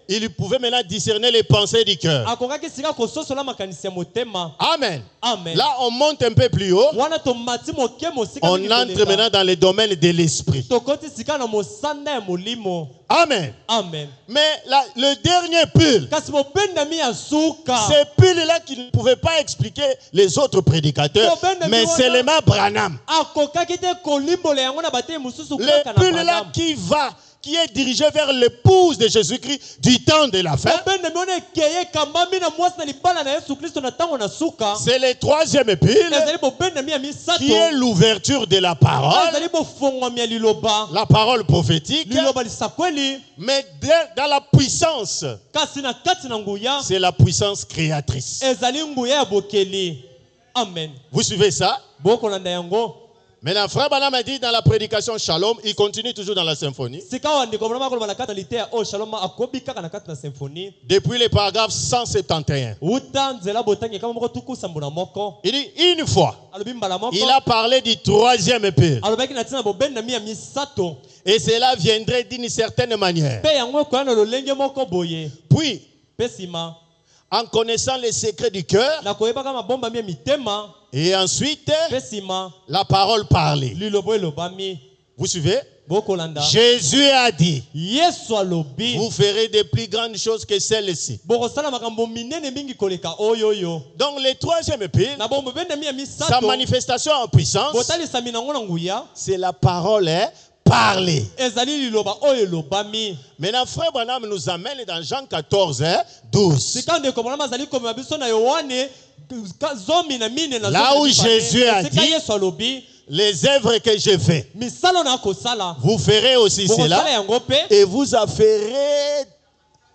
il pouvait maintenant discerner les pensées du cœur. akokaki sika kososola makanisi ya motema. Amen. Amen. Là, on monte un peu plus haut. wana tomati moke mosika On mingi entre koleka. maintenant dans le domaine de l'esprit. tokoti sika na mosanda ya molimo. Amen. Amen. Mais le dernier pull, kasi mobendami ya suka ces pulls-là qui ne pouvaient pas expliquer les autres prédicateurs, mais seulement Branham. akokaki te kolimbola yango na bateye mosusu Le kaka na pull-là Branham. qui est dirigé vers l'épouse de Jésus-Christ du temps de la fin. mobendami wana ekeye ekambami na mwasi na libala na yesu kristo na ntango na suka. C'est le troisième pull ezali mobendami ya misato qui est l'ouverture de la parole, ezali bofongwami ya liloba. la parole prophétique, liloba lisakweli. mais dans la puissance. kasi na kati na nguya C'est la puissance créatrice. ezali nguya ya bokeli. Amen. Vous suivez ça? bokolanda yango. Maintenant, Frère Branham a dit dans la prédication Shalom, il continue toujours dans la symphonie. sika wandiko Branham akoloba na kati na liteya oyo shalom akobi kaka na kati na symphonie. Depuis le paragraphe 171. uta nzela botangi kama moko tukusa mbuna moko. Il dit une fois, alobi mbala moko il a parlé du troisième père. alobaki na ntina bobendami ya misato. Et cela viendrait d'une certaine manière. mpe yango ekoya na lolenge moko boye. Puis, mpe nsima en connaissant les secrets du cœur, na koyebaka mabombami ya mitema. et ensuite, mpe nsima la parole parlée. lilobo elobami. Vous suivez? bokolanda. Jésus a dit, yesu alobi vous ferez de plus grandes choses que celles-ci. bokosala makambo minene mingi koleka oyoyo. Donc, le troisième père, na bobendami ya sa misato manifestation en puissance, botalisami nango na nguya c'est la parole parlée. ezali liloba oyo elobami. Maintenant, Frère Branham nous amène dans Jean 14, 12. sika ndeko Branham azali komema biso na yohane zomi na mine na Là où Jésus a sika dit, yesu alobi les œuvres que je fais, misala na kosala vous ferez aussi bokosala cela yango mpe et vous en ferez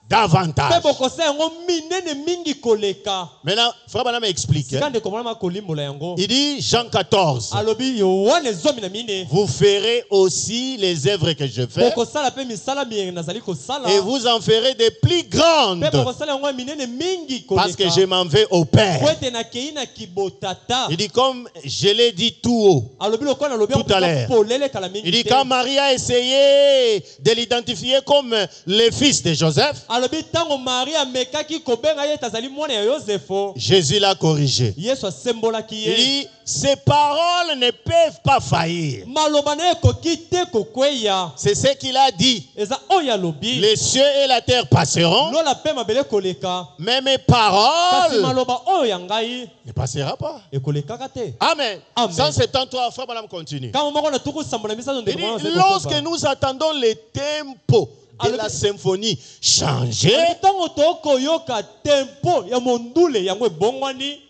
davantage. mpe bokosala yango minene mingi koleka. Maintenant, Frère Branham explique. sika ndeko Branham akolimbola yango Il dit, Jean 14, alobi yohane zomi na mine vous ferez aussi les œuvres que je fais bokosala mpe misala minene nazali kosala et vous en ferez de plus grandes mpe bokosala yango ya minene mingi parce que koleka je m'en vais au po Père. ete nakei na kibotata. Il dit, comme je l'ai dit tout haut. alobi lokola alobi Tout à l'heure. polele kala Il mingi dit, te. quand Marie a essayé de l'identifier comme le fils de Joseph, alobi ntango marie amekaki kobenga ye ete azali mwana ya yozefo Jésus l'a corrigé. yesu asembolaki Il ye. dit, ces paroles ne peuvent pas faillir. maloba na ye ekoki te kokweya. C'est ce qu'il a dit. eza oyo alobi Les cieux et la terre passeront, lola mpe mabele koleka mais mes kasi paroles maloba oyo ya ngai ne passera pas. ekolekaka te. Amen. Amen. 173, Frère Branham continue. kama moko na tuku sambo na misato Il ndeko dit, mwana azali lorsque kokoba. nous attendons le tempo de la symphonie changer, Alobi ntango tokoyoka tempo ya mondule yango ebongwani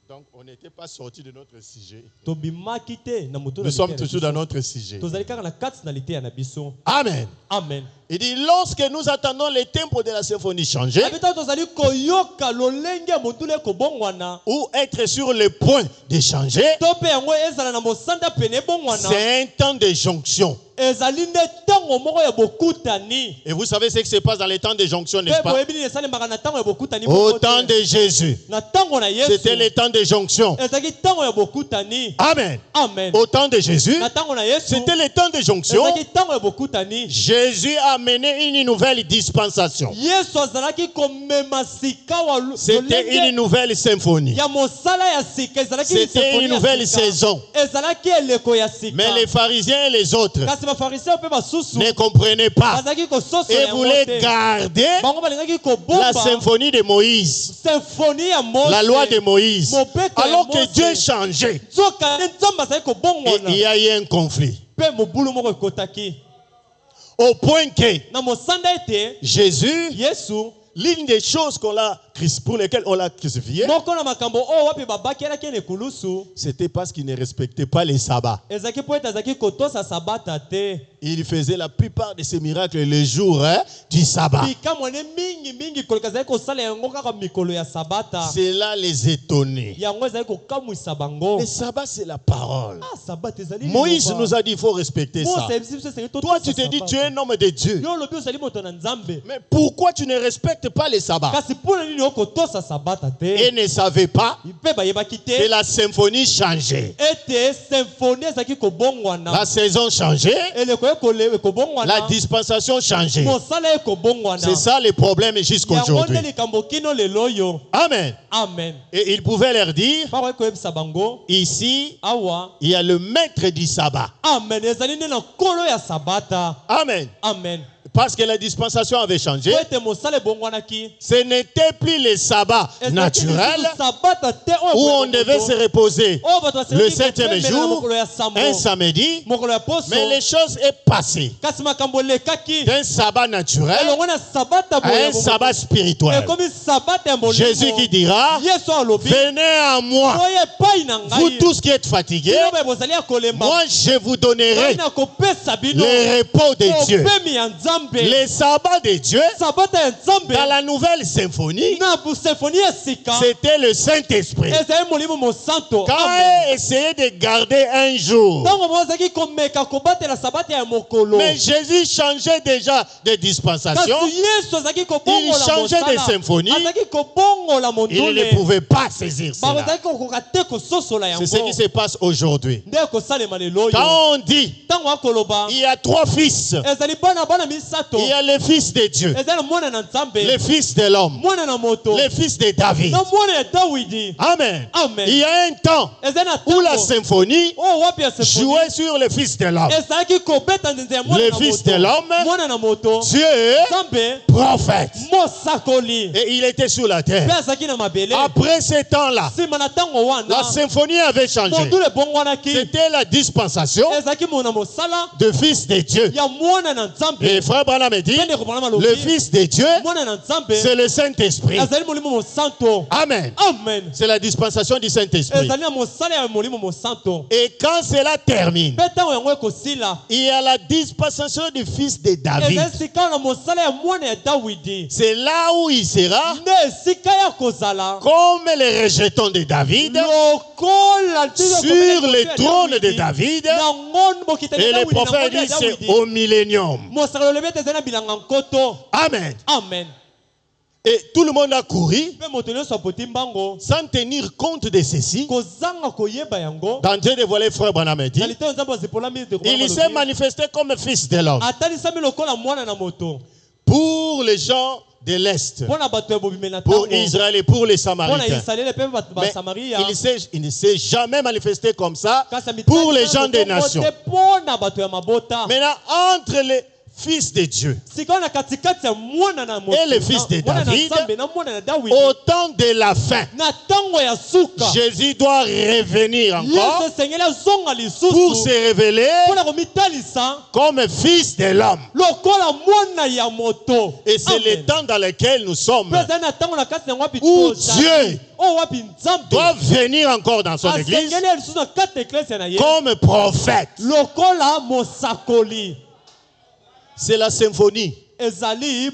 donc on n'était pas sorti de notre sujet. tobimaki te na moto na Nous sommes liteya na toujours biso. dans notre sujet. tozali kaka na kati na liteya na biso. Amen. Amen. Il dit, lorsque nous attendons le tempo de la symphonie changer, abi ntango tozali koyoka lolenge ya mondule ekobongwana ou être sur le point de changer, to mpe yango ezala na mosanda pene ebongwana c'est un temps de jonction. ezali nde ntango moko ya bokutani. Et vous savez ce qui se passe dans les temps de jonction, n'est-ce mpe pas? boyebi nini esalemaka na ntango ya bokutani Au moko temps te. de Jésus, na ntango na yesu c'était le temps de jonction. ezalaki ntango ya bokutani. Amen. Amen. Au temps de Jésus, na ntango na yesu c'était le temps de jonction. ezalaki ntango ya bokutani. Jésus a mené une nouvelle dispensation. yesu azalaki komema sika wa C'était une nouvelle symphonie. ya mosala ya sika ezalaki C'était symphonie une ya nouvelle sika. saison. ezalaki eleko ya sika. Mais les pharisiens et les autres kasi bafariseo mpe basusu ne comprenaient pas bazalaki kososola et yango voulaient te. garder bango balingaki la kobomba symphonie de Moïse, symphonie ya Mose. la loi de Moïse, Mobeko ya alors que Mose. Dieu changeait. nzoka nde nzambe azalaki Et kobongwana il y a eu un conflit. mpe mobulu moko ekotaki Au point que na mosanda ete Jésus, yesu l'une des choses pour lesquelles on l'a crucifié, moko na makambo oyo wapi babakelaki na ekulusu c'était parce qu'il ne respectait pas les sabbats. ezalaki mpo ete azalaki kotosa sabata te. Il faisait la plupart de ses miracles le jour du sabbat. bikamwene mingi koleka azalaki kosala yango kaka mikolo ya sabata. Cela les étonnait. yango ezalaki kokamwisa bango. Le sabbat, c'est la parole. sabata ezali Moïse liloba. nous a dit il faut respecter ça. Mose ayebisi biso esengeli Toi, totosa tu te dis sabata. tu es un homme de Dieu. yo olobi ozali moto na nzambe Mais pourquoi tu ne respectes pas les sabbats? kasi mpona nini yo kotosa sabata te. et ne savaient pas Mpe bayebaki que te. la symphonie changeait. Ete symphonie ezaki kobongwana. La saison changeait, Eleko ekobongwana. la dispensation changeait. Mosala ekobongwana. C'est ça le problème jusqu'aujourd'hui. Yango likambo kino lelo yo. Amen. Amen. Et il pouvait leur dire, Pako ekoyebisa bango. ici, Awa. il y a le maître du sabbat. Amen. Ezali nde na nkolo ya sabata. Amen. Amen. Parce que la dispensation avait changé. Po ete mosala ebongwanaki. Ce n'était plus le sabbat naturel Sabata te où oyo on devait se reposer le 7e jour, un samedi. mokolo ya poso. Mais les choses est passées Kasi makambo elekaki. d'un sabbat naturel Elongo na sabata à boye un sabbat spirituel. ekomi sabata ya molimo. Jésus qui dira, Yesu alobi. venez à moi, Oye epai na ngai. vous tous qui êtes fatigués, Bino boye bozali ya kolemba. moi je vous donnerai Na kopesa bino. le repos de Dieu. Opemi ya Nzambe. Le sabbat de Dieu, Sabata ya Nzambe. dans la nouvelle symphonie, Na bu symphonie ya sika. c'était le Saint-Esprit. Ezali molimo mosanto. Quand Amen. il essayait de garder un jour, Tango mozaki komeka kobatela sabata ya mokolo. mais Jésus changeait déjà de dispensation. Kasi Yesu azaki kobongola Il changeait mosala. de symphonie. Azaki kobongola Il ne mondule. pouvait pas saisir cela. Bazaki kokoka te kososola yango. C'est ce qui se passe aujourd'hui. Nde kosalema lelo yo. Quand on dit, Tango akoloba. il y a trois fils. Ezali bana misato. Il y a le fils de Dieu, Ezali mwana na Nzambe. le fils de l'homme, Mwana na moto. le fils de David. Na mwana ya Dawidi. Amen. Amen. Il y a un temps Ezali na où la tango. symphonie Oh wapi ya symphonie. jouait sur le fils de l'homme. Ezalaki kobeta nzenze ya mwana Le na fils moto. de l'homme. Mwana na moto. Dieu, Nzambe. prophète. Mosakoli. Et il était sur la terre. Pe azalaki na mabele. Après ce temps-là, Sima na tango wana. la symphonie avait changé. Mondule bongwanaki. C'était la dispensation Ezalaki mona mosala. de fils de Dieu. Ya mwana na Nzambe. Et frère Branham dit, Pende kopana malobi. le fils de Dieu, Mwana na Nzambe. c'est le Saint-Esprit. Ezali molimo mosanto. Amen. Amen. C'est la dispensation du Saint-Esprit. Ezali na mosala ya molimo mosanto. Et quand cela termine, Pe tango yango ekosila. il y a la dispensation du fils de David. Ezali sika na mosala ya mwana ya Dawidi. C'est là où il sera Nde sika ya kozala. comme les rejetons de David Lokola sur le trône de David. Na ngon bokitani Et le Dawidi na prophète ngon ya dit c'est Dawidi. au millénium. Mosala lobi ete ezali na bilanga nkoto. Amen. Amen. Et tout le monde a couru Pe moto nyonso apoti mbango. sans tenir compte de ceci. Kozanga koyeba yango. Dans Dieu dévoilé, frère Branham dit, Na liteo Nzambe azipola mili te il s'est manifesté comme fils de l'homme. atalisami lokola mwana na moto. Pour les gens de l'Est, Mpona bato ya bobimela pour ntango. Israël et pour les Mpona Samaritains. Israele pe Mais basamaria. il ne s'est jamais manifesté comme ça Kasi mitani pour les sana gens des lokongo nations. te mpona bato ya mabota. Maintenant, entre les fils de Dieu, Sikoyo na katikati ya mwana na moto. Et le fils de Mwana na David. Nzambe na mwana na Dawidi. au temps de la fin, Na ntango ya suka. Jésus doit revenir Yesu encore esengeli azonga lisusu. pour se révéler Mpona komitalisa comme fils de l'homme. lokola mwana ya moto. Et c'est le Amen. temps dans lequel nous sommes Mpe ezali na ntango na kati yango wapi où tozali. Dieu Oyo wapi Nzambe. doit venir encore dans son église asengeli ya lisusu na kati ya eklesi na ye. comme prophète. Lokola mosakoli. C'est la symphonie. Ezali Et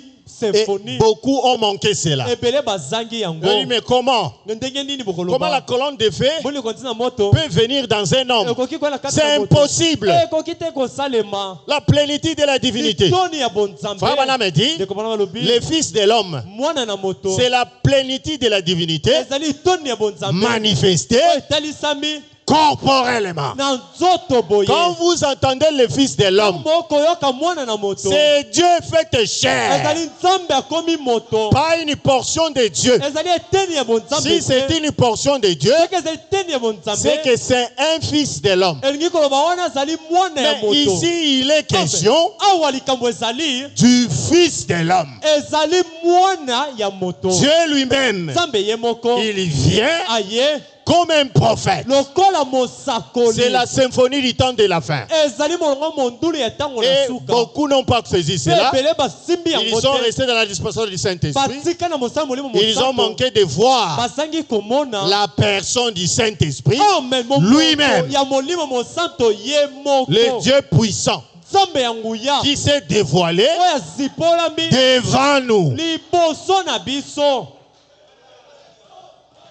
symphonie. beaucoup ont manqué cela. Ebele bazangi yango. Oui, mais comment? Ndenge nini Comment bokoloba? la colonne de feu Boni kontina moto. peut venir dans un homme? Ekoki kwa na kati C'est ya moto. impossible. Ekoki te kosalema. La plénitude de la divinité. Litoni ya bonzambe. Frère Branham dit, Ndeko bana balobi. le fils de l'homme, Mwana na moto. c'est la plénitude de la divinité Ezali litoni ya bonzambe. manifestée Oyo etalisami corporellement. na nzoto boye. Quand vous entendez le fils de l'homme, Moko yoka mwana na moto. c'est Dieu fait chair, Ezali nzambe akomi moto. pas une portion de Dieu. Ezali eteni ya bonzambe. Si c'est une portion de Dieu, Soki ezali eteni ya bonzambe. c'est que c'est un fils de l'homme. elingi koloba wana azali mwana ya Mais moto. ici, il est question Awa likambo ezali du fils de l'homme. ezali mwana ya moto. Dieu lui-même, Nzambe ye moko il vient aye comme un prophète. lokola mosakoli. C'est la symphonie du temps de la fin. ezali molongo mondulu ya ntango na Et suka. beaucoup n'ont pas saisi Pe cela. ebele basimbi yango Ils sont te. restés dans la dispensation du Saint-Esprit. batika na mosala molimo Ils ont mosanto. manqué de voir bazangi komona la personne du Saint-Esprit, Amen. lui-même, ya molimo mosanto ye moko. le Dieu puissant, nzambe ya nguya qui s'est dévoilé oyo azipolami devant nous. liboso na biso.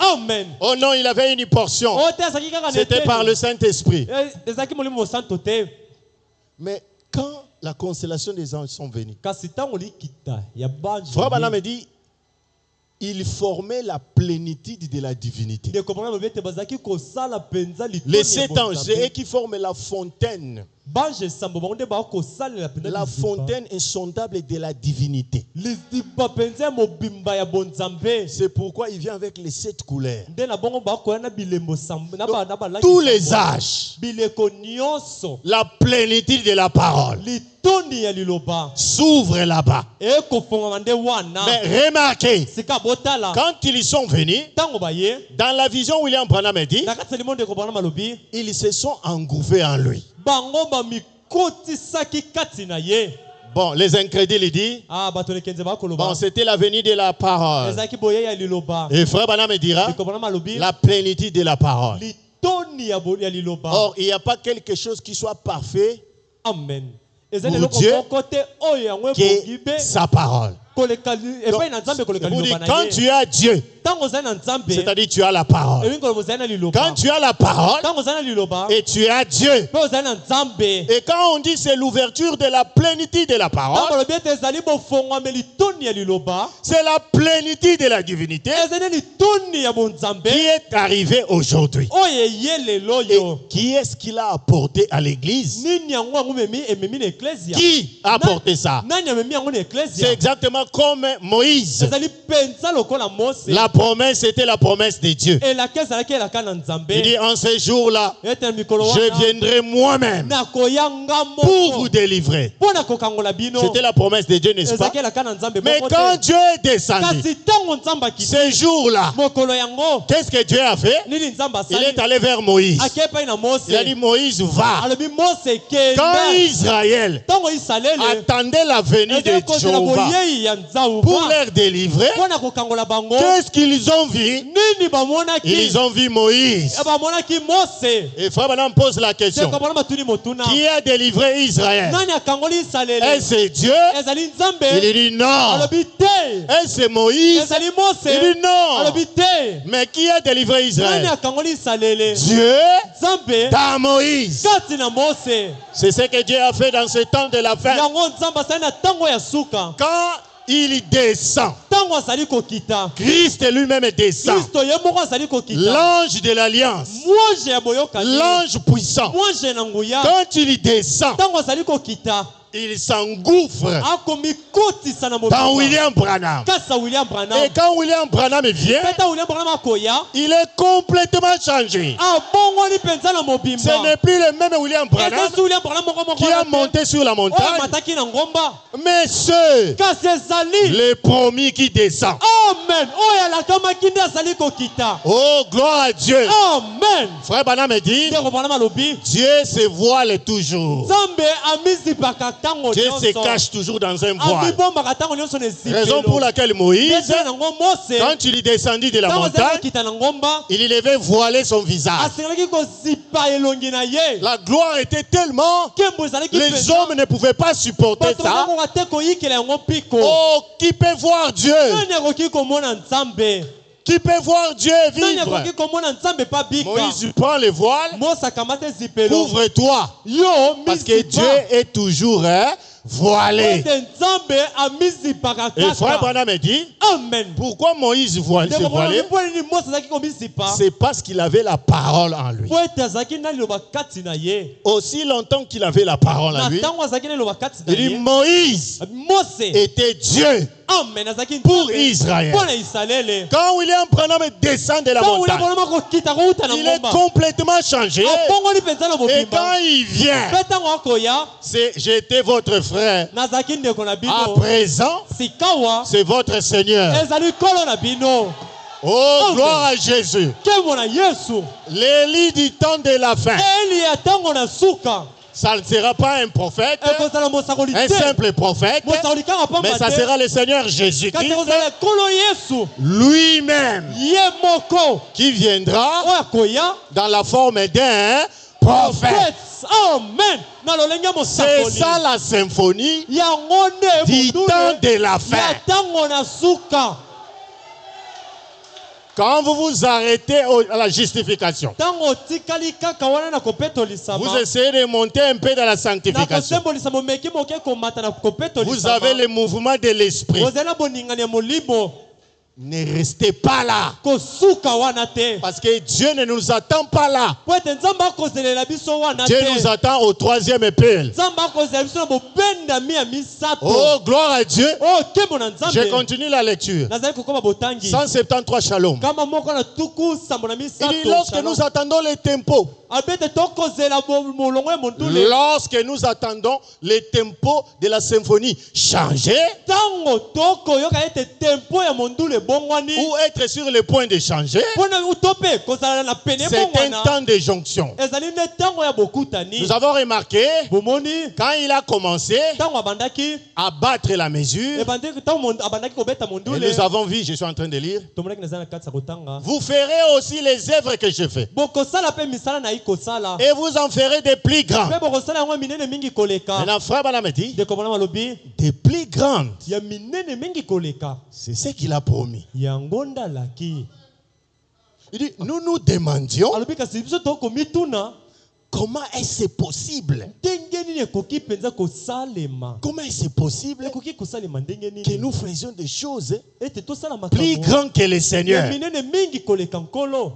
Amen. Oh non, il avait une portion. Oyo te azalaki kaka na C'était eteni. par le Saint-Esprit. ezalaki molimo mosanto te. Mais quand la constellation des anges sont venus, kasi ntango likita ya banjo Frère Branham me dit, ils formaient la plénitude de la divinité. de comprendre que bazaki ko sala penza litoni. Les 7 anges, c'est eux qui forment la fontaine. Bange sambo bango ba ko sala la penza. La fontaine insondable de la divinité. Lizipa penza mobimba ya bonzambe. C'est pourquoi il vient avec les 7 couleurs. Nde na bango ba ko na bilembo sambo na ba langi. Tous les âges. Bileko nyonso. La plénitude de la parole Litoni ya liloba. s'ouvre là-bas. E ko fonga mande wana. Mais remarquez, Sika botala. quand ils sont venus, Tango baye. dans la vision, William Branham dit, Na kati limonde ko bana malobi. ils se sont engouffrés en lui. Bango ba mikoti saki kati na ye. Bon, les incrédules disent, Ah bato le kenze ba ko loba. bon, c'était la venue de la parole. Ezaki boye ya liloba. Et frère Branham dira, Ko bana malobi. la plénitude de la parole. Litoni ya liloba. Or, il n'y a pas quelque chose qui soit parfait Amen. Pour Dieu, que sa parole. Vous dites, quand tu as Dieu, c'est-à-dire tu as la parole. Quand tu as la parole et tu as Dieu, et quand on dit c'est l'ouverture de la plénitude de la parole, c'est la plénitude de la divinité qui est arrivée aujourd'hui. Et qui est-ce qu'il a apporté à l'église? Qui a apporté ça? C'est exactement comme Moïse. La promesse était la promesse de Dieu. Il dit en ce jour-là, je viendrai moi-même pour vous délivrer. C'était la promesse de Dieu, n'est-ce pas? Mais quand Dieu est descendu, ce jour-là, qu'est-ce que Dieu a fait? Il est allé vers Moïse. Il a dit, Moïse, va. Quand Israël attendait la venue de Jéhovah pour leur délivrer, qu'est-ce qu'ils ont vu? Ils ont vu Moïse. Et Frère Branham pose la question, qui a délivré Israël? Est-ce Dieu? Il dit non. Est-ce Moïse? Il dit non. Mais qui a délivré Israël? Dieu dans Moïse. C'est ce que Dieu a fait dans ce temps de la fin. Quand il descend, Christ lui-même descend. L'ange de l'alliance, l'ange puissant, quand il descend, il s'engouffre dans William Branham. Et quand William Branham vient, il est complètement changé. Ce n'est plus le même William Branham qui a monté sur la montagne, mais ceux, les promis qui descendent. Oh, gloire à Dieu. Frère Branham dit, Dieu se voile toujours. Dieu se cache toujours dans un voile. Raison pour laquelle Moïse, quand il est descendu de la montagne, il devait voiler son visage. La gloire était tellement, les hommes ne pouvaient pas supporter ça. Oh, qui peut voir Dieu? Qui peut voir Dieu vivre? Moïse prend le voile, couvre-toi, parce que Dieu est toujours voilé. Et Frère Branham dit, pourquoi Moïse se voilait? C'est parce qu'il avait la parole en lui. Aussi longtemps qu'il avait la parole en lui, il dit Moïse était Dieu pour Israël. Quand William Branham descend de la montagne, il est complètement changé. Et quand il vient, j'étais votre frère. À présent, c'est votre Seigneur. Oh, gloire à Jésus. L'Élie du temps de la fin, ça ne sera pas un prophète, un simple prophète, mais ça sera le Seigneur Jésus-Christ lui-même qui viendra dans la forme d'un prophète. C'est ça la symphonie du temps de la fin. Quand vous vous arrêtez à la justification, vous essayez de monter un peu dans la sanctification. Vous avez le mouvement de l'esprit. Ne restez pas là. kosuka wana te Parce que Dieu ne nous attend pas là. po ete nzambe akozelela biso wana Dieu te nous attend au 3e appel. nzambe akozela biso na bobendami ya misato Oh, gloire à Dieu. oyo nkembo na Je nzambe continue la lecture. nazali kokoma botangi 173 Shalom. kama moko na tuku sambo na Il dit, misato lorsque Shalom. nous attendons les tempos, abete tokozela molongo ya mondule lorsque nous attendons les tempos de la symphonie changer ntango tokoyoka ete tempo ya mondule ebongwani ou être sur le point de changer, mpona to mpe kozala na pene c'est un ebongwana temps de jonction. ezali nde ntango ya bokutani Nous avons remarqué, bomoni quand il a commencé ntango abandaki à battre la mesure, ntango abandaki kobeta et mondule nous avons vu, je suis en train de lire, tomonaki nazali na kati ya kotanga vous ferez aussi les œuvres que je fais. bokosala mpe misala na ye kosala Et vous en ferez des plus grands. mpe bokosala yango ya minene mingi koleka Maintenant, frère Banam dit, ndeko mwana malobi des plus grandes. ya minene mingi koleka C'est ce qu'il a promis. yango ndalaki Il dit, nous nous demandions alobi kasi biso tokomituna comment est-ce possible. ndenge nini ekoki mpenza kosalema Comment est-ce possible ekoki kosalema ndenge que nini nous faisions des choses ete tosala plus makambo grandes que le ya Seigneur. minene mingi koleka nkolo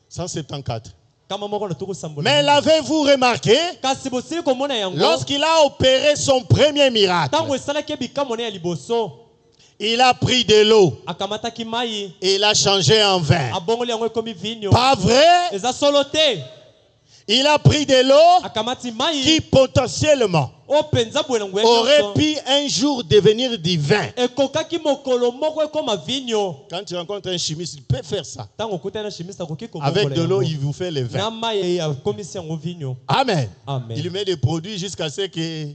174. kama moko na tokosambola Mais l'avez-vous remarqué? kasi bosili komona yango Lorsqu'il a opéré son premier miracle, ntango esalaki ebikamone ya liboso il a pris de l'eau akamataki mai et il a changé en vin. abongoli yango ekomi vinyo Pas vrai? eza solo te Il a pris de l'eau akamati qui mai potentiellement oyo mpenza boye na nguya aurait nyonso pu un jour devenir du vin. ekokaki mokolo moko ekoma vinyo Quand tu rencontres un chimiste, il peut faire ça. ntango okutani na chimiste akoki Avec de l'eau, komongola il vous fait le na vin. mai akomisi yango vinyo Amen. Amen. Il met des produits jusqu'à ce que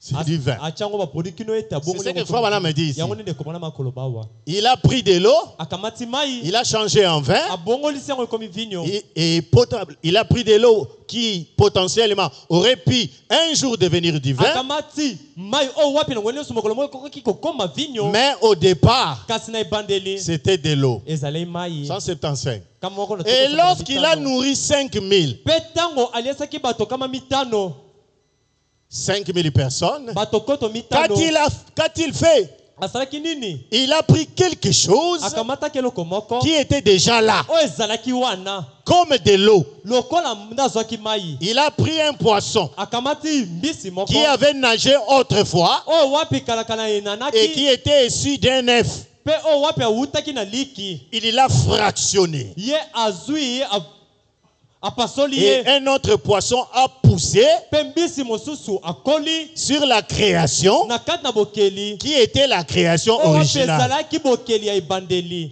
c'est du vin. atia yango baproduit kino ete C'est ce que Frère Banam me dit ici. yango nde ndeko mwana makoloba awa Il a pris de l'eau, akamati mai il a changé en vin. abongolisi yango ekomi vinyo Et potable. Il a pris de l'eau qui potentiellement aurait pu un jour devenir du vin. akamati mai oyo wapi na nguya nyonso mokolo moko ekoki kokoma vinyo Mais au départ, kasi na ebandeli c'était de l'eau. ezalai mai 175. kama moko na Et toko lorsqu'il a mitano. nourri 5000, mpe ntango aliasaki bato kama mitano 5000 personnes, bato koto mitano qu'a-t-il fait? asalaki nini Il a pris quelque chose akamataki eloko moko qui était déjà là, oyo ezalaki wana comme de l'eau. lokola nde azwaki mai Il a pris un poisson akamati mbisi moko qui avait nagé autrefois oyo wapi kalaka na et enanaki qui était issu d'un œuf. mpe oyo wapi awutaki na liki Il l'a fractionné. ye azwi ye apasoli Et ye un autre poisson a poussé mpe mbisi mosusu akoli sur la création na kati na bokeli qui était la création oyo wapi originale. ezalaki bokeli ya ebandeli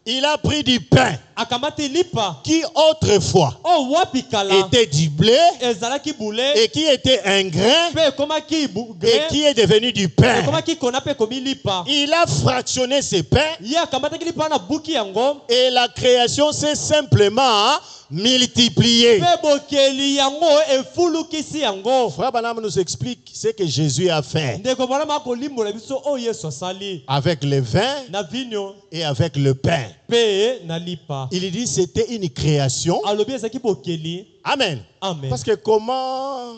Il a pris du pain akamati lipa qui autrefois oyo wapi kala était du blé ezalaki bule et qui était un grain mpe ekomaki et grain qui est devenu du pain. ekomaki kona mpe ekomi lipa Il a fractionné ce pain ye akamataki lipa wana buki yango et la création s'est simplement multipliée. mpe bokeli yango efulukisi yango Frère Banam nous explique ce que Jésus a fait ndeko mwana makolimbola biso oyo yesu asali avec le vin na vinyo et avec le pain. mpe na lipa Il dit c'était une création. alobi ezalaki bokeli Amen. amen Parce que comment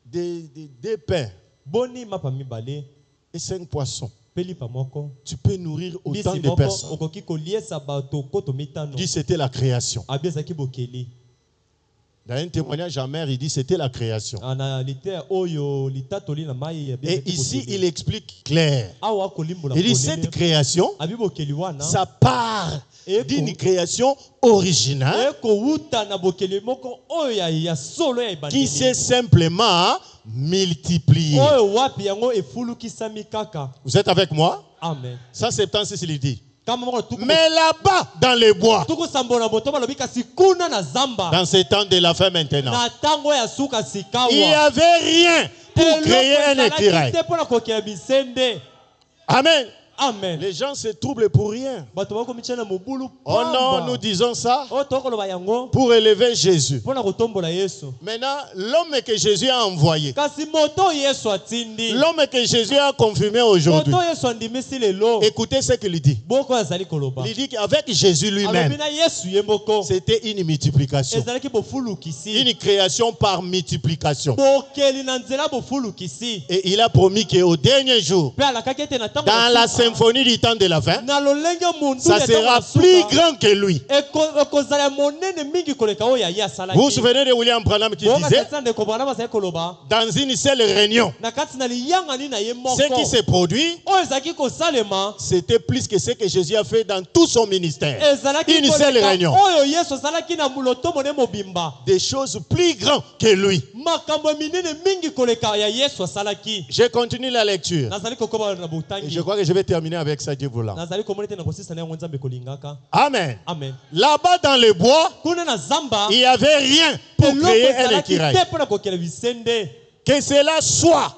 des pains boni mapa mibale et 5 poissons, mpe lipa moko tu peux nourrir autant mbisi de moko personnes. okoki koliesa bato koto mitano Il dit c'était la création. abi ezalaki bokeli Dans un témoignage amer, il dit c'était la création. na liter oyo litatoli na mai abi Et ezalaki ici, bokeli. il explique clair. awa akolimbola Il dit polele. cette création, abi bokeli wana ça part Et d'une création originale ekowuta na bokeli moko oyo ya solo ya qui ebandeli s'est simplement multipliée. oyo wapi yango efulukisami kaka Vous êtes avec moi? amen 176, il dit. kama moko Mais là-bas, dans les bois, tukusambola moto balobi kasi kuna na zamba dans ce temps de la fin maintenant, na ntango ya suka sikawa il n'y avait rien pour créer un écureuil. te mpona kokea bisende Amen. amen Les gens se troublent pour rien. bato bakomitia na mobulu Oh non, nous disons ça oyo tokoloba yango pour élever Jésus. mpona kotombola yesu Maintenant, l'homme que Jésus a envoyé, kasi moto oyo yesu atindi l'homme que Jésus a confirmé aujourd'hui, moto oyo yesu andimisi lelo écoutez ce qu'il dit. boko oyo azali koloba Il dit qu'avec Jésus alobi lui-même, na yesu ye moko c'était une multiplication. ezalaki bofulukisi Une création par multiplication. bokeli na nzela bofulukisi Et il a promis qu'au dernier jour, mpe alakaki ete na ntango dans ya la suka, symphonie du temps de la fin, na lolenge mundu ça sera plus grand que lui. ekozala monene mingi koleka oyo yaye asalaki. Vous vous souvenez de William Branham qui disait, ndeko Branham azali koloba dans une seule réunion, na kati na liyangani na ye moko ce qui s'est produit, oyo ezalaki kosalema c'était plus que ce que Jésus a fait dans tout son ministère. ezalaki Une seule koleka réunion. oyo Yesu asalaki na lotomo ne mobimba. Des choses plus grandes que lui. makambo minene mingi koleka ya Yesu asalaki. Je continue la lecture. nazali kokoba na Et butangi. je crois que je vais terminer avec ça, Dieu voulant. nazali komona te na kosisa na yango nzambe kolingaka. Amen. Amen. Là-bas dans le bois, kuna na zamba il n'y avait rien pour créer un ezalaki écureuil. te mpo na kokela bisende. Que cela soit,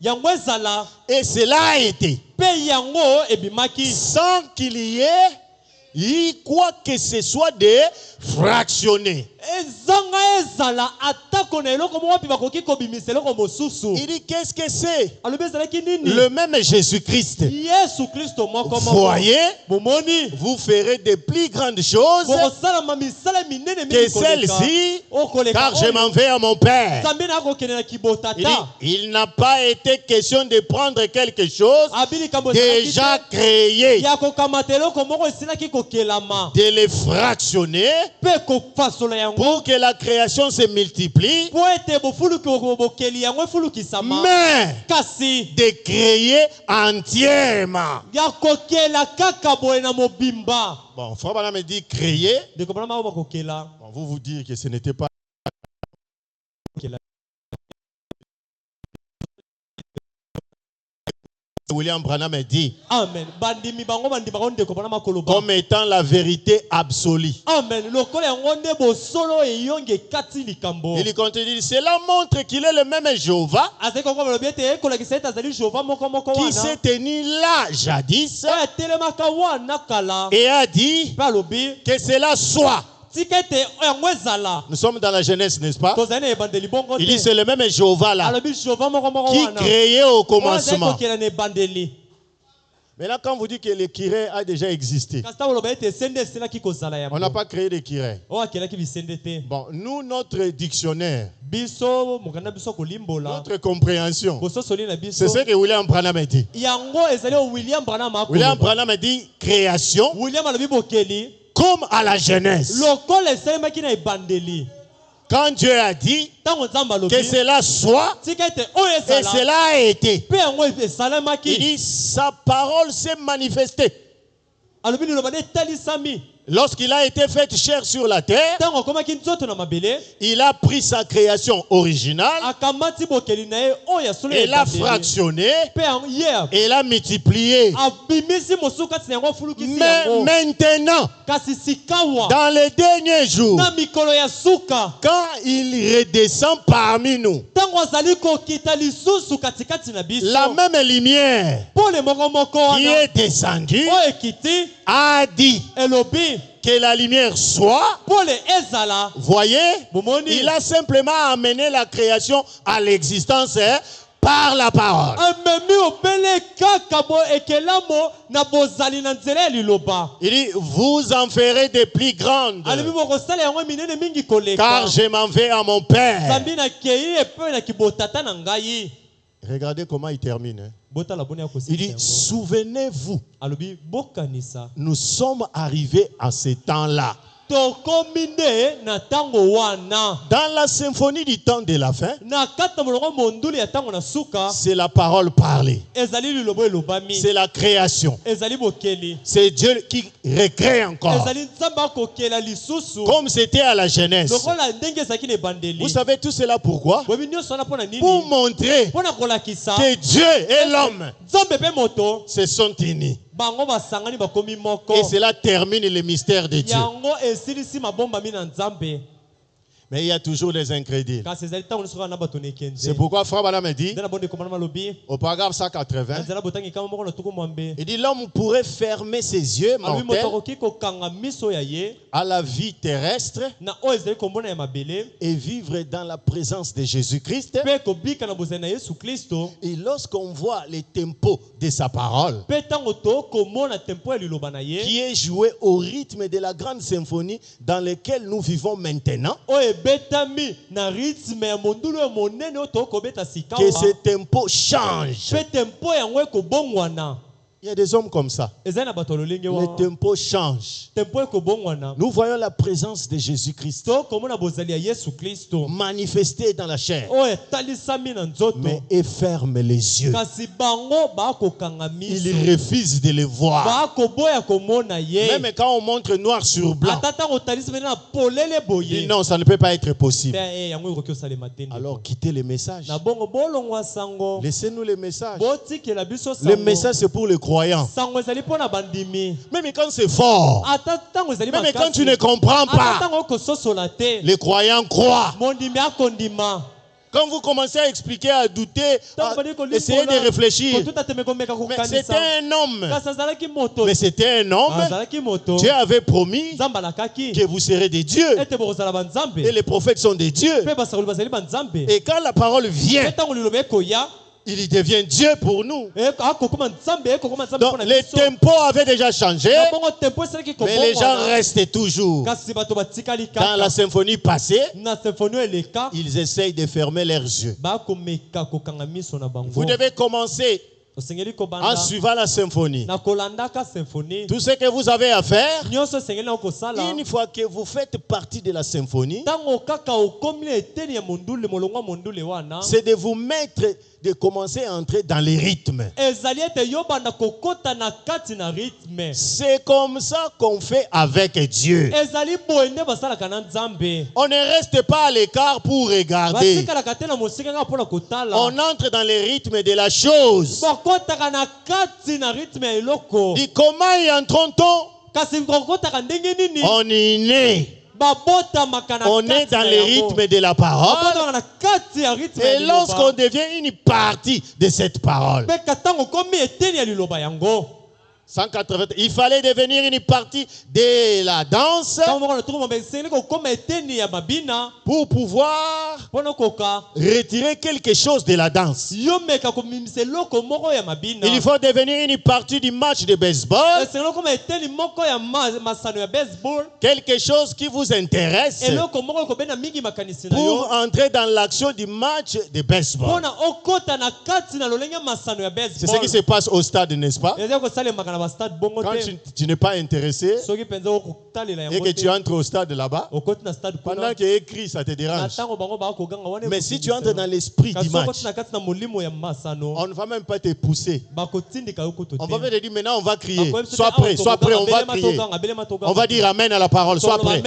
yango ezala et cela a été, mpe yango ebimaki sans qu'il y ait quoi que ce soit de fractionné. ezanga ezala atako na eloko moko wapi bakoki kobimisa eloko mosusu. Il dit, qu'est-ce que c'est? alobi ezalaki nini? Le même Jésus-Christ. Yesu kristo moko moko. Voyez, bomoni vous ferez de plus grandes choses bokosalama misala minene que mingi koleka. celle-ci, okoleka car je oyo m'en vais à mon Père. nzambe na akokende na kibotata. Il n'a pas été question de prendre quelque chose abi likambo ezalaki déjà te créé, ya kokamata eloko moko esilaki kokelama de les fractionner mpe kofasola yango pour que la création se multiplie, mpo ete bofuluki bokeli yango efulukisama. mais kasi de créer entièrement. ya kokela kaka boye na mobimba. Bon, Frère Branham me dit créer. ndeko bana mako bakokela Bon, vous dire que ce n'était pas. William Branham me dit amen. bandimi bango bandima ndeko bana makoloba comme étant la vérité absolue. amen. lokola yango nde bosolo eyonge ekati likambo. Il continue, cela montre qu'il est le même Jéhovah azali kongo balobi ete ekolakisa ete azali jehova moko moko qui wana s'est tenu là jadis oyo atelemaka wana kala et a dit mpe alobi que cela soit. tika ete yango ezala. Nous sommes dans la jeunesse, n'est-ce pas? tozali na ebandeli bongo Il dit te. c'est le même Jéhovah là alobi jehova moko moko qui wana créait au oyo azali commencement. kokela na ebandeli. Maintenant, quand vous dites que le Kiré a déjà existé, kasi ntango oloba ete esende esilaki kozala on yango n'a pas créé de Kiré. oyo akelaki bisende te. Bon, nous, notre dictionnaire, biso mokanda biso kolimbola notre compréhension, bososoli na biso c'est ce que William Branham a dit. yango ezali oyo William Branham akoloba. William Branham a dit création William alobi bokeli comme à la jeunesse. lokola esalemaki na ebandeli. Quand Dieu a dit ntango nzambe que alobi cela soit, tika ete oyo et ezala cela a été, mpe yango il esalemaki. dit sa parole s'est manifestée. alobi liloba nde etalisami Lorsqu'il a été fait chair sur la terre, ntango akomaki nzoto na mabele il a pris sa création originale akamati bokeli na ye oyo asolo et l'a fractionné mpe ye et l'a multiplié. abimisi mosusu kati na yango afulukisi Mais yango. maintenant, kasi sikawa dans les derniers jours, na mikolo ya suka quand il redescend parmi nous, ntango azali kokita lisusu katikati na biso la même lumière pole moko moko qui wana est descendue oyo ekiti a dit elobi que la lumière soit. pole ezala. Voyez, bomoni il a simplement amené la création à l'existence par la parole. amemi obele kaka bo ekelamo na bozali na nzela ya liloba. Il dit, vous en ferez des plus grandes, alobi bokosala yango minene mingi car koleka. je m'en vais à mon Père. zambi nakei epe na kibotata na ngai. Regardez comment il termine. Hein. botala boni ya Il kosisa dit, yango. souvenez-vous, alobi bokanisa nous sommes arrivés à ce temps-là. tokomi nde na ntango wana. Dans la symphonie du temps de la fin, na kati na molongo monduli ya ntango na suka c'est la parole parlée. ezali lilobo elobami. C'est la création. ezali bokeli. C'est Dieu qui recrée encore. ezali nzambe akokela lisusu Comme c'était à la jeunesse. lokola ndenge ezalaki na ebandeli. Vous savez tout cela pourquoi? boyebi nyonso wana mpo na nini? Pour montrer mpo na kolakisa que Dieu et l'homme nzambe mpe moto se sont unis. bango basangani bakomi moko. Et cela termine le mystère de Dieu. yango esilisi mabombami na nzambe. Mais il y a toujours des incrédules. kasi ezali ntango nyonso kaka na bato na ekenze. C'est pourquoi Frère Branham me dit, nde na bondeko mana malobi au paragraphe 180, na nzela botangi kama moko na tuku mwambe. il dit l'homme pourrait fermer ses yeux alobi moto mortels akoki kokanga miso ya ye à la vie terrestre na oyo ezali kombona ya mabele et vivre dans la présence de Jésus-Christ. mpe kobika na bozali na yesu kristo. Et lorsqu'on voit les tempos de sa parole, mpe ntango tokomona tempo ya liloba na ye qui est joué au rythme de la grande symphonie dans laquelle nous vivons maintenant, oyo ebetami na rythme ya mondulu oyo monene oyo tokobeta sika que wa ce tempo change. mpe tempo yango ekobongwana. Il y a des hommes comme ça. ezali na bato ya lolenge Les tempos changent. tempo ekobongwana Nous voyons la présence de Jésus-Christ tokomona bozali ya yesu kristo manifestée dans la chair. oyo etalisami na nzoto Mais ils ferment les yeux. kasi bango bakokanga Ils miso refusent de les voir. bakoboya komona ye Même quand on montre noir sur blanc, ata ntango otalisi pene na polele ils boye disent non, ça ne peut pas être possible. yango ekoki osalema te ndeko. Alors quittez les messages. na bongo bolongwa sango Laissez-nous les messages. botikela biso Les sango messages, c'est pour les croyants. sango ezali mpo na bandimi Même quand c'est fort, ata ntango ezali même quand tu makasi ne comprends ata pas, ntango okososola te les croyants croient. mondimi akondima Quand vous commencez à expliquer, à douter, à essayer de réfléchir, kotuta tembe komeka mais kokanisa c'était un homme. kasi azalaki moto Mais c'était un homme. azalaki moto Dieu avait promis nzambe alakaki que vous serez des dieux. ete bokozala banzambe Et les prophètes sont des dieux. mpe basakoli bazali banzambe Et quand la parole vient, mpe ntango liloba ekoya il devient Dieu pour nous. akokoma nzambe ekokoma nzambe Donc mpo na les biso tempos avaient déjà changé, na bongo tempo esalaki mais les gens kobongwana restaient toujours. kasi bato batikali Dans la kaka symphonie passée, na symphonie oyo eleka ils essayent de fermer leurs yeux. bakomeka kokanga miso na bango Vous devez commencer osengeli en kobanda suivant la symphonie. na kolandaka symphonie Tout ce que vous avez à faire, nyonso esengeli na okosala une fois que vous faites partie de la symphonie, ntango kaka okomi na eteni ya mondule molongwa mondule wana c'est de vous mettre, de commencer à entrer dans les rythmes. ezali ete yo banda kokota na kati na rythme C'est comme ça qu'on fait avec Dieu. ezali boye nde basalaka na nzambe On ne reste pas à l'écart pour regarder. batikalaka te na mosika kaka mpona kotala On entre dans les rythmes de la chose. bakotaka na kati na rythme ya eloko Dit comment y entre-t-on? kasi bakotaka ndenge nini On est né. babotamaka na On est kati dans na les yango. rythmes de la parole. babotamaka na kati ya rythme ya Et lorsqu'on liloba devient une partie de cette parole, mpe katango komi eteni ya liloba yango 180, il fallait devenir une partie de la danse ntango moko na tuku mabe esengeli kokoma eteni ya mabina pour pouvoir mpona koka retirer quelque chose de la danse. yo meka komimisa eloko moko ya mabina Il faut devenir une partie du match de baseball, esengeli okoma eteni moko ya masano ya baseball quelque chose qui vous intéresse eloko moko ekobenda mingi makanisi na yo pour entrer dans l'action du match de baseball. mpona okota na kati na lolenge ya masano ya C'est ce qui se baseball passe au stade, n'est-ce pas? ezali kosalemaka na bastade bongo Quand te tu n'es pas intéressé soki mpenza okotalela et yango que te tu entres au stade là-bas, okoti na stade pendant kuna qu'il y a écrit, ça te na dérange. ntango bango bakoganga wana Mais si tu entres dans l'esprit kasi du okoti match, na kati na molimo ya masano on ne va même pas te pousser. bakotindika yo kutu On va te te dire maintenant on va crier. Bakoyebisa Sois te, prêt, sois prêt, on va abelema crier. toganga, abelema toganga. On va dire amen à la parole, sois prêt.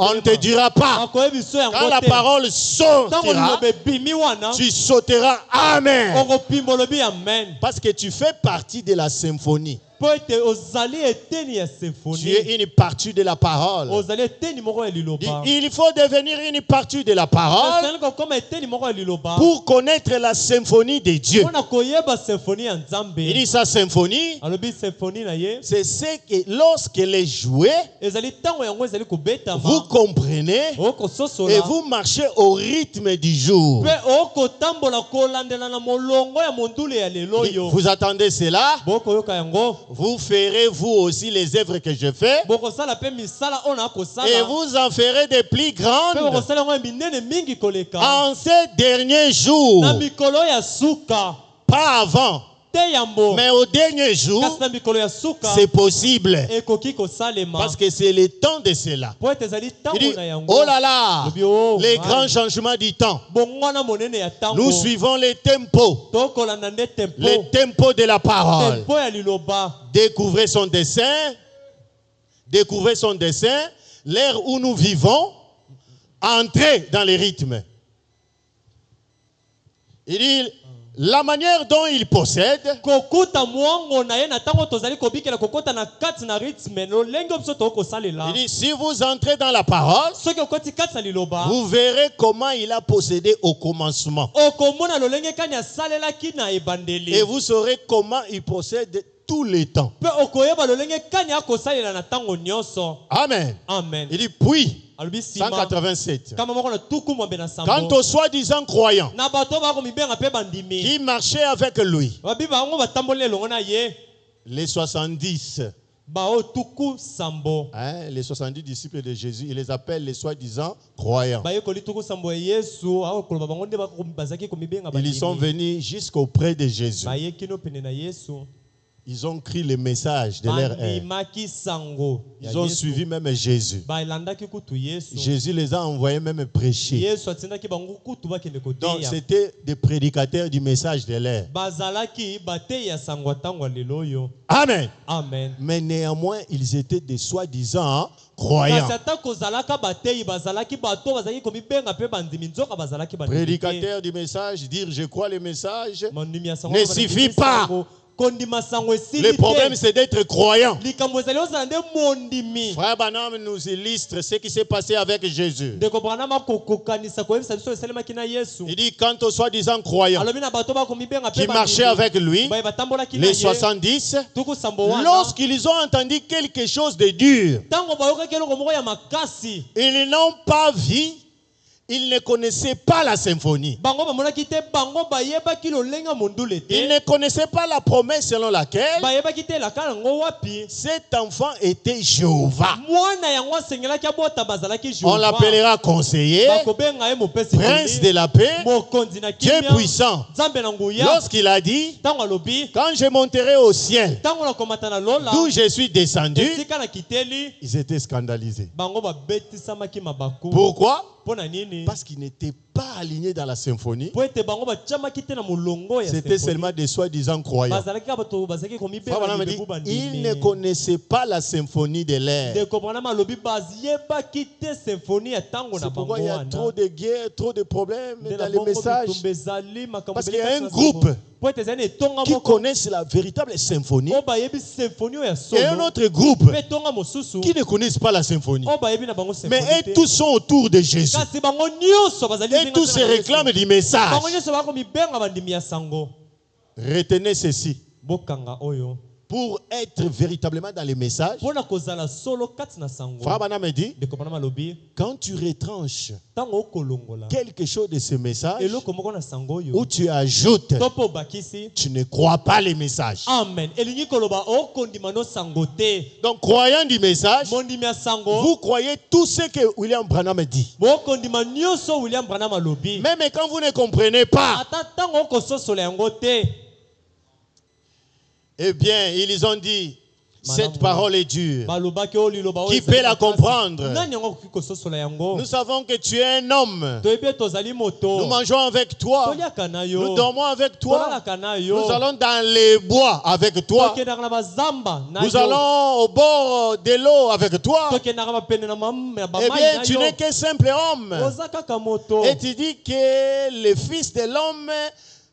On ne te dira pas. bakoyebiso yango Quand la te parole ntango sortira, liloba ebimi wana tu sauteras amen. okopimba olobi amen Parce que tu fais partie de la symphonie. mpo ete ozali eteni ya Tu symphonie es une partie de la parole. ozali eteni moko ya liloba Il faut devenir une partie de la parole ezali kokoma eteni moko ya liloba pour connaître la symphonie de Dieu. mpona koyeba symphonie ya Il nzambe dit sa symphonie, alobi symphonie na ye c'est ce que lorsqu'elle est jouée, ezali ntango yango ezali vous kobetama comprenez et okososola vous marchez au rythme du jour. mpe okotambola kolandela na molongo ya mondule ya lelo oyo Vous attendez cela, bokoyoka yango vous ferez vous aussi les œuvres que je fais bokosala mpe misala oyo et nakosala vous en ferez des plus mpe grandes bokosala yango ya minene mingi koleka en ces derniers jours, na mikolo ya suka pas avant, te yambo mais au dernier jour, kasi na mikolo ya suka c'est possible ekoki kosalema parce que c'est le temps de cela. po ete ezali Il ntango dit, na yango oh là là, lobi o les grands changements du temps. bongwana monene ya ntango Nous suivons les tempos, tokolanda nde tempo les tempos de la parole. tempo ya liloba Découvrez son dessein, découvrez son dessein, l'ère où nous vivons, entrez dans les rythmes. Il dit, la manière dont il possède, kokuta mwango na ye na ntango tozali kobikela kokota na kati na rythme lolenge biso tokosalela il dit, si vous entrez dans la parole, soki okoti kati na liloba vous verrez comment il a possédé au commencement. okomona lolenge kani asalelaki na Et ebandeli vous saurez comment il possède tout le temps. mpe okoyeba lolenge kani akosalela na ntango nyonso Amen. amen Il dit, puis, alobi nsima 187. kama moko na tuku mwambe na Quant sambo aux soi-disant croyants na bato bakomibenga mpe bandimi qui marchaient avec lui, babi bango batamboli elongo na ye les 70, bao tuku sambo hein, les 70 disciples de Jésus, il les appelle les soi-disant croyants. bayekoli tuku sambo ya yesu akokoloba bango nde bazalaki komibenga Ils y sont bandimi venus jusqu'auprès de Jésus. baye kino pene na yesu Ils ont cru le message de leur ère. bandimaki sango ya Ils ont Yesu. suivi même Jésus. balandaki kutu Yesu. Jésus les a envoyés même prêcher. Yesu atindaki bango kutu bakende Donc koteya. c'était des prédicateurs du message de l'ère. bazalaki bateya sango ntango ya lelo oyo. Amen. Amen. Mais néanmoins, ils étaient des soi-disant croyants. kasi ata kozalaka bateyi bazalaki bato bazalaki komibenga mpe bandimi nzoka bazalaki bandimi te. Prédicateur du message, dire je crois le message, Mondimi ya sango ne bazalaki suffit pas. sango. kondima sango esili Le te. problème c'est d'être croyant. likambo ezali ozala nde mondimi. Frère Branham nous illustre ce qui s'est passé avec Jésus. ndeko Branham akokokanisa koyebisa biso esalemaki na Yesu. Il dit quant aux soi-disant croyants alobi na bato bakomibenga mpe qui marchaient avec lui, baye batambolaki na les ye 70, tuku sambo wana. lorsqu'ils ont entendu quelque chose de dur, ntango bayokaki eloko moko ya makasi ils n'ont pas vu, ils ne connaissaient pas la symphonie. bango bamonaki te bango bayebaki lolenga mondule Ils te ne connaissaient pas la promesse selon laquelle bayebaki te elaka nango wapi. cet enfant était Jéhovah. mwana yango asengelaki abota bazalaki On Jéhovah. l'appellera conseiller, bakobenga ye mopesi prince de koli, la paix, mokonzi na Dieu kimia, puissant. nzambe na nguya. Lorsqu'il a dit, ntango alobi quand je monterai au ciel, ntango nakomata na lola d'où je suis descendu, esika na kiteli ils étaient scandalisés. bango babetisamaki mabaku. Pourquoi? mpo na nini? Parce qu'ils n'étaient pas alignés dans la symphonie. po ete bango batiamaki te na molongo ya C'était symphonie. seulement des soi-disant croyants. bazalaki kaka bato bazalaki Frère Branham dit, komibenga ils ne connaissaient pas la symphonie de l'air. ndeko Branham alobi bayebaki te symphonie ya ntango na C'est bango pourquoi il y a wana. trop de guerres, trop de problèmes Nde na dans les bongo messages. bitumba ezali, makambo Parce ebele qu'il y a kati un na groupe sango. po ete ezali na etonga qui moko connaissent la véritable symphonie oyo bayebi symphonie oyo ya et un solo autre groupe mpe etonga mosusu qui ne connaissent pas la symphonie. oyo bayebi na bango Mais symphonie eux te. tous sont autour de Jésus. kasi bango nyonso bazali Et tous se réclament du message. bango nyonso bakomibenga bandimi ya sango. Retenez ceci. bokanga oyo Pour être véritablement dans les messages, mpona kozala solo kati na sango. Frère Branham dit, ndeko Branham alobi quand tu retranches ntango okolongola quelque chose de ce message, eloko moko na sango où oyo tu ajoutes, to mpe obakisi tu ne crois pas les messages. amen elingi koloba okondima no sango te. Donc, croyant du message, mondimi ya sango vous croyez tout ce que William Branham dit. bokondima nyonso William Branham alobi. Même quand vous ne comprenez pas, ata ntango okososola yango te. eh bien, ils ont dit, cette parole est dure. balobaki oyo liloba oyo Qui ezali peut la makasi. comprendre? nani yango akoki kososola yango? Nous savons que tu es un homme. toyebi ete tozali Nous moto mangeons avec toi. toliaka na yo Nous dormons avec toi. tolalaka na yo Nous allons dans les bois avec toi. tokendaka na bazamba na Nous yo allons au bord de l'eau avec toi. tokendaka bapene na Eh bamai bien, na tu yo n'es qu'un simple homme. oza kaka moto. Et tu dis que le Fils de l'homme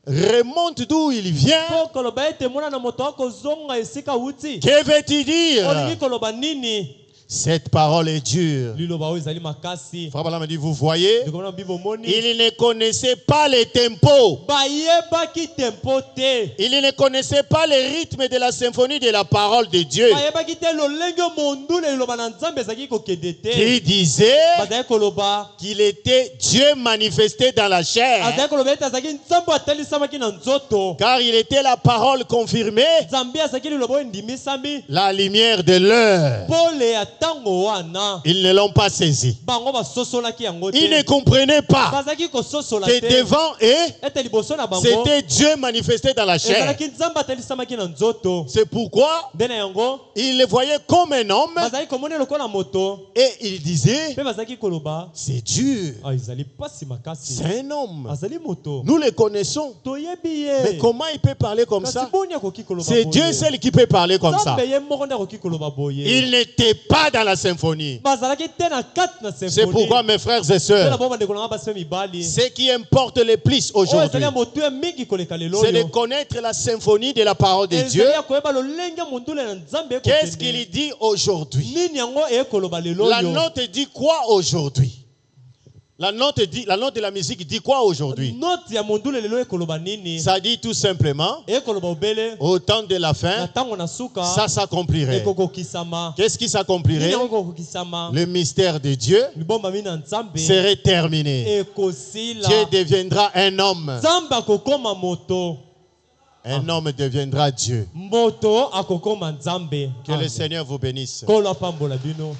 remonte d'où il vient. po koloba ete mwana na moto akozonga esika wuti Que veux-tu olingi dire? koloba nini? Cette parole est dure. liloba oyo ezali makasi. Frère Branham dit, vous voyez, ndikomona bibi omoni il ne connaissait pas les tempos. bayebaki tempo te. Il ne connaissait pas le rythme de la symphonie de la parole de Dieu. bayebaki te lolenge mondule liloba na nzambe ezalaki kokende te. Qui disait bazalaki koloba qu'il était Dieu manifesté dans la chair. azalaki koloba ete azalaki nzambe atalisamaki na nzoto. Car il était la parole confirmée, nzambe azalaki liloba oyo endimisami la lumière de l'heure. pole ya ntango wana. Ils ne l'ont pas saisi. bango basosolaki yango Ils ne te. comprenaient pas bazalaki kososola que te devant eux, ete liboso na bango c'était Dieu manifesté dans la chair. ezalaki nzambe atalisamaki na nzoto. C'est pourquoi nde na yango ils le voyaient comme un homme bazalaki komona lokola moto et ils disaient, mpe bazalaki koloba c'est Dieu, ezali pasi makasi c'est un homme. azali moto. Nous le connaissons. toyebi Mais ye comment il peut parler comme kasi ça? boni akoki koloba C'est boye. Dieu seul qui peut parler comme ça. nzambe ye moko nde akoki koloba boye. Il n'était pas dans la symphonie. bazalaki te na kati na C'est symphonie. pourquoi, mes frères et Mpe na sœurs, bango bandeko nanga basi mpe mibali ce qui importe le plus oyo aujourd'hui, ezali ya motuya mingi koleka lelo c'est de oyo connaître la symphonie de la parole de Dieu. ezali ya koyeba lolenge mondule na nzambe Qu'est-ce qu'il ekokende. dit aujourd'hui? nini yango ekoloba lelo La oyo. note dit quoi aujourd'hui? La note de la musique dit quoi aujourd'hui? note ya mondule lelo ekoloba nini? Ça dit tout simplement, ekoloba obele au temps de la na fin, ntango na suka ça s'accomplirait. ekokokisama. Qu'est-ce qui nini s'accomplirait? yango ekokokisama? Le mystère de Dieu libombami na nzambe serait terminé. ekosila. Dieu deviendra un homme. nzambe akokoma moto. Un homme deviendra Dieu. moto akokoma nzambe. Que le Seigneur vous bénisse. kolo apambola bino.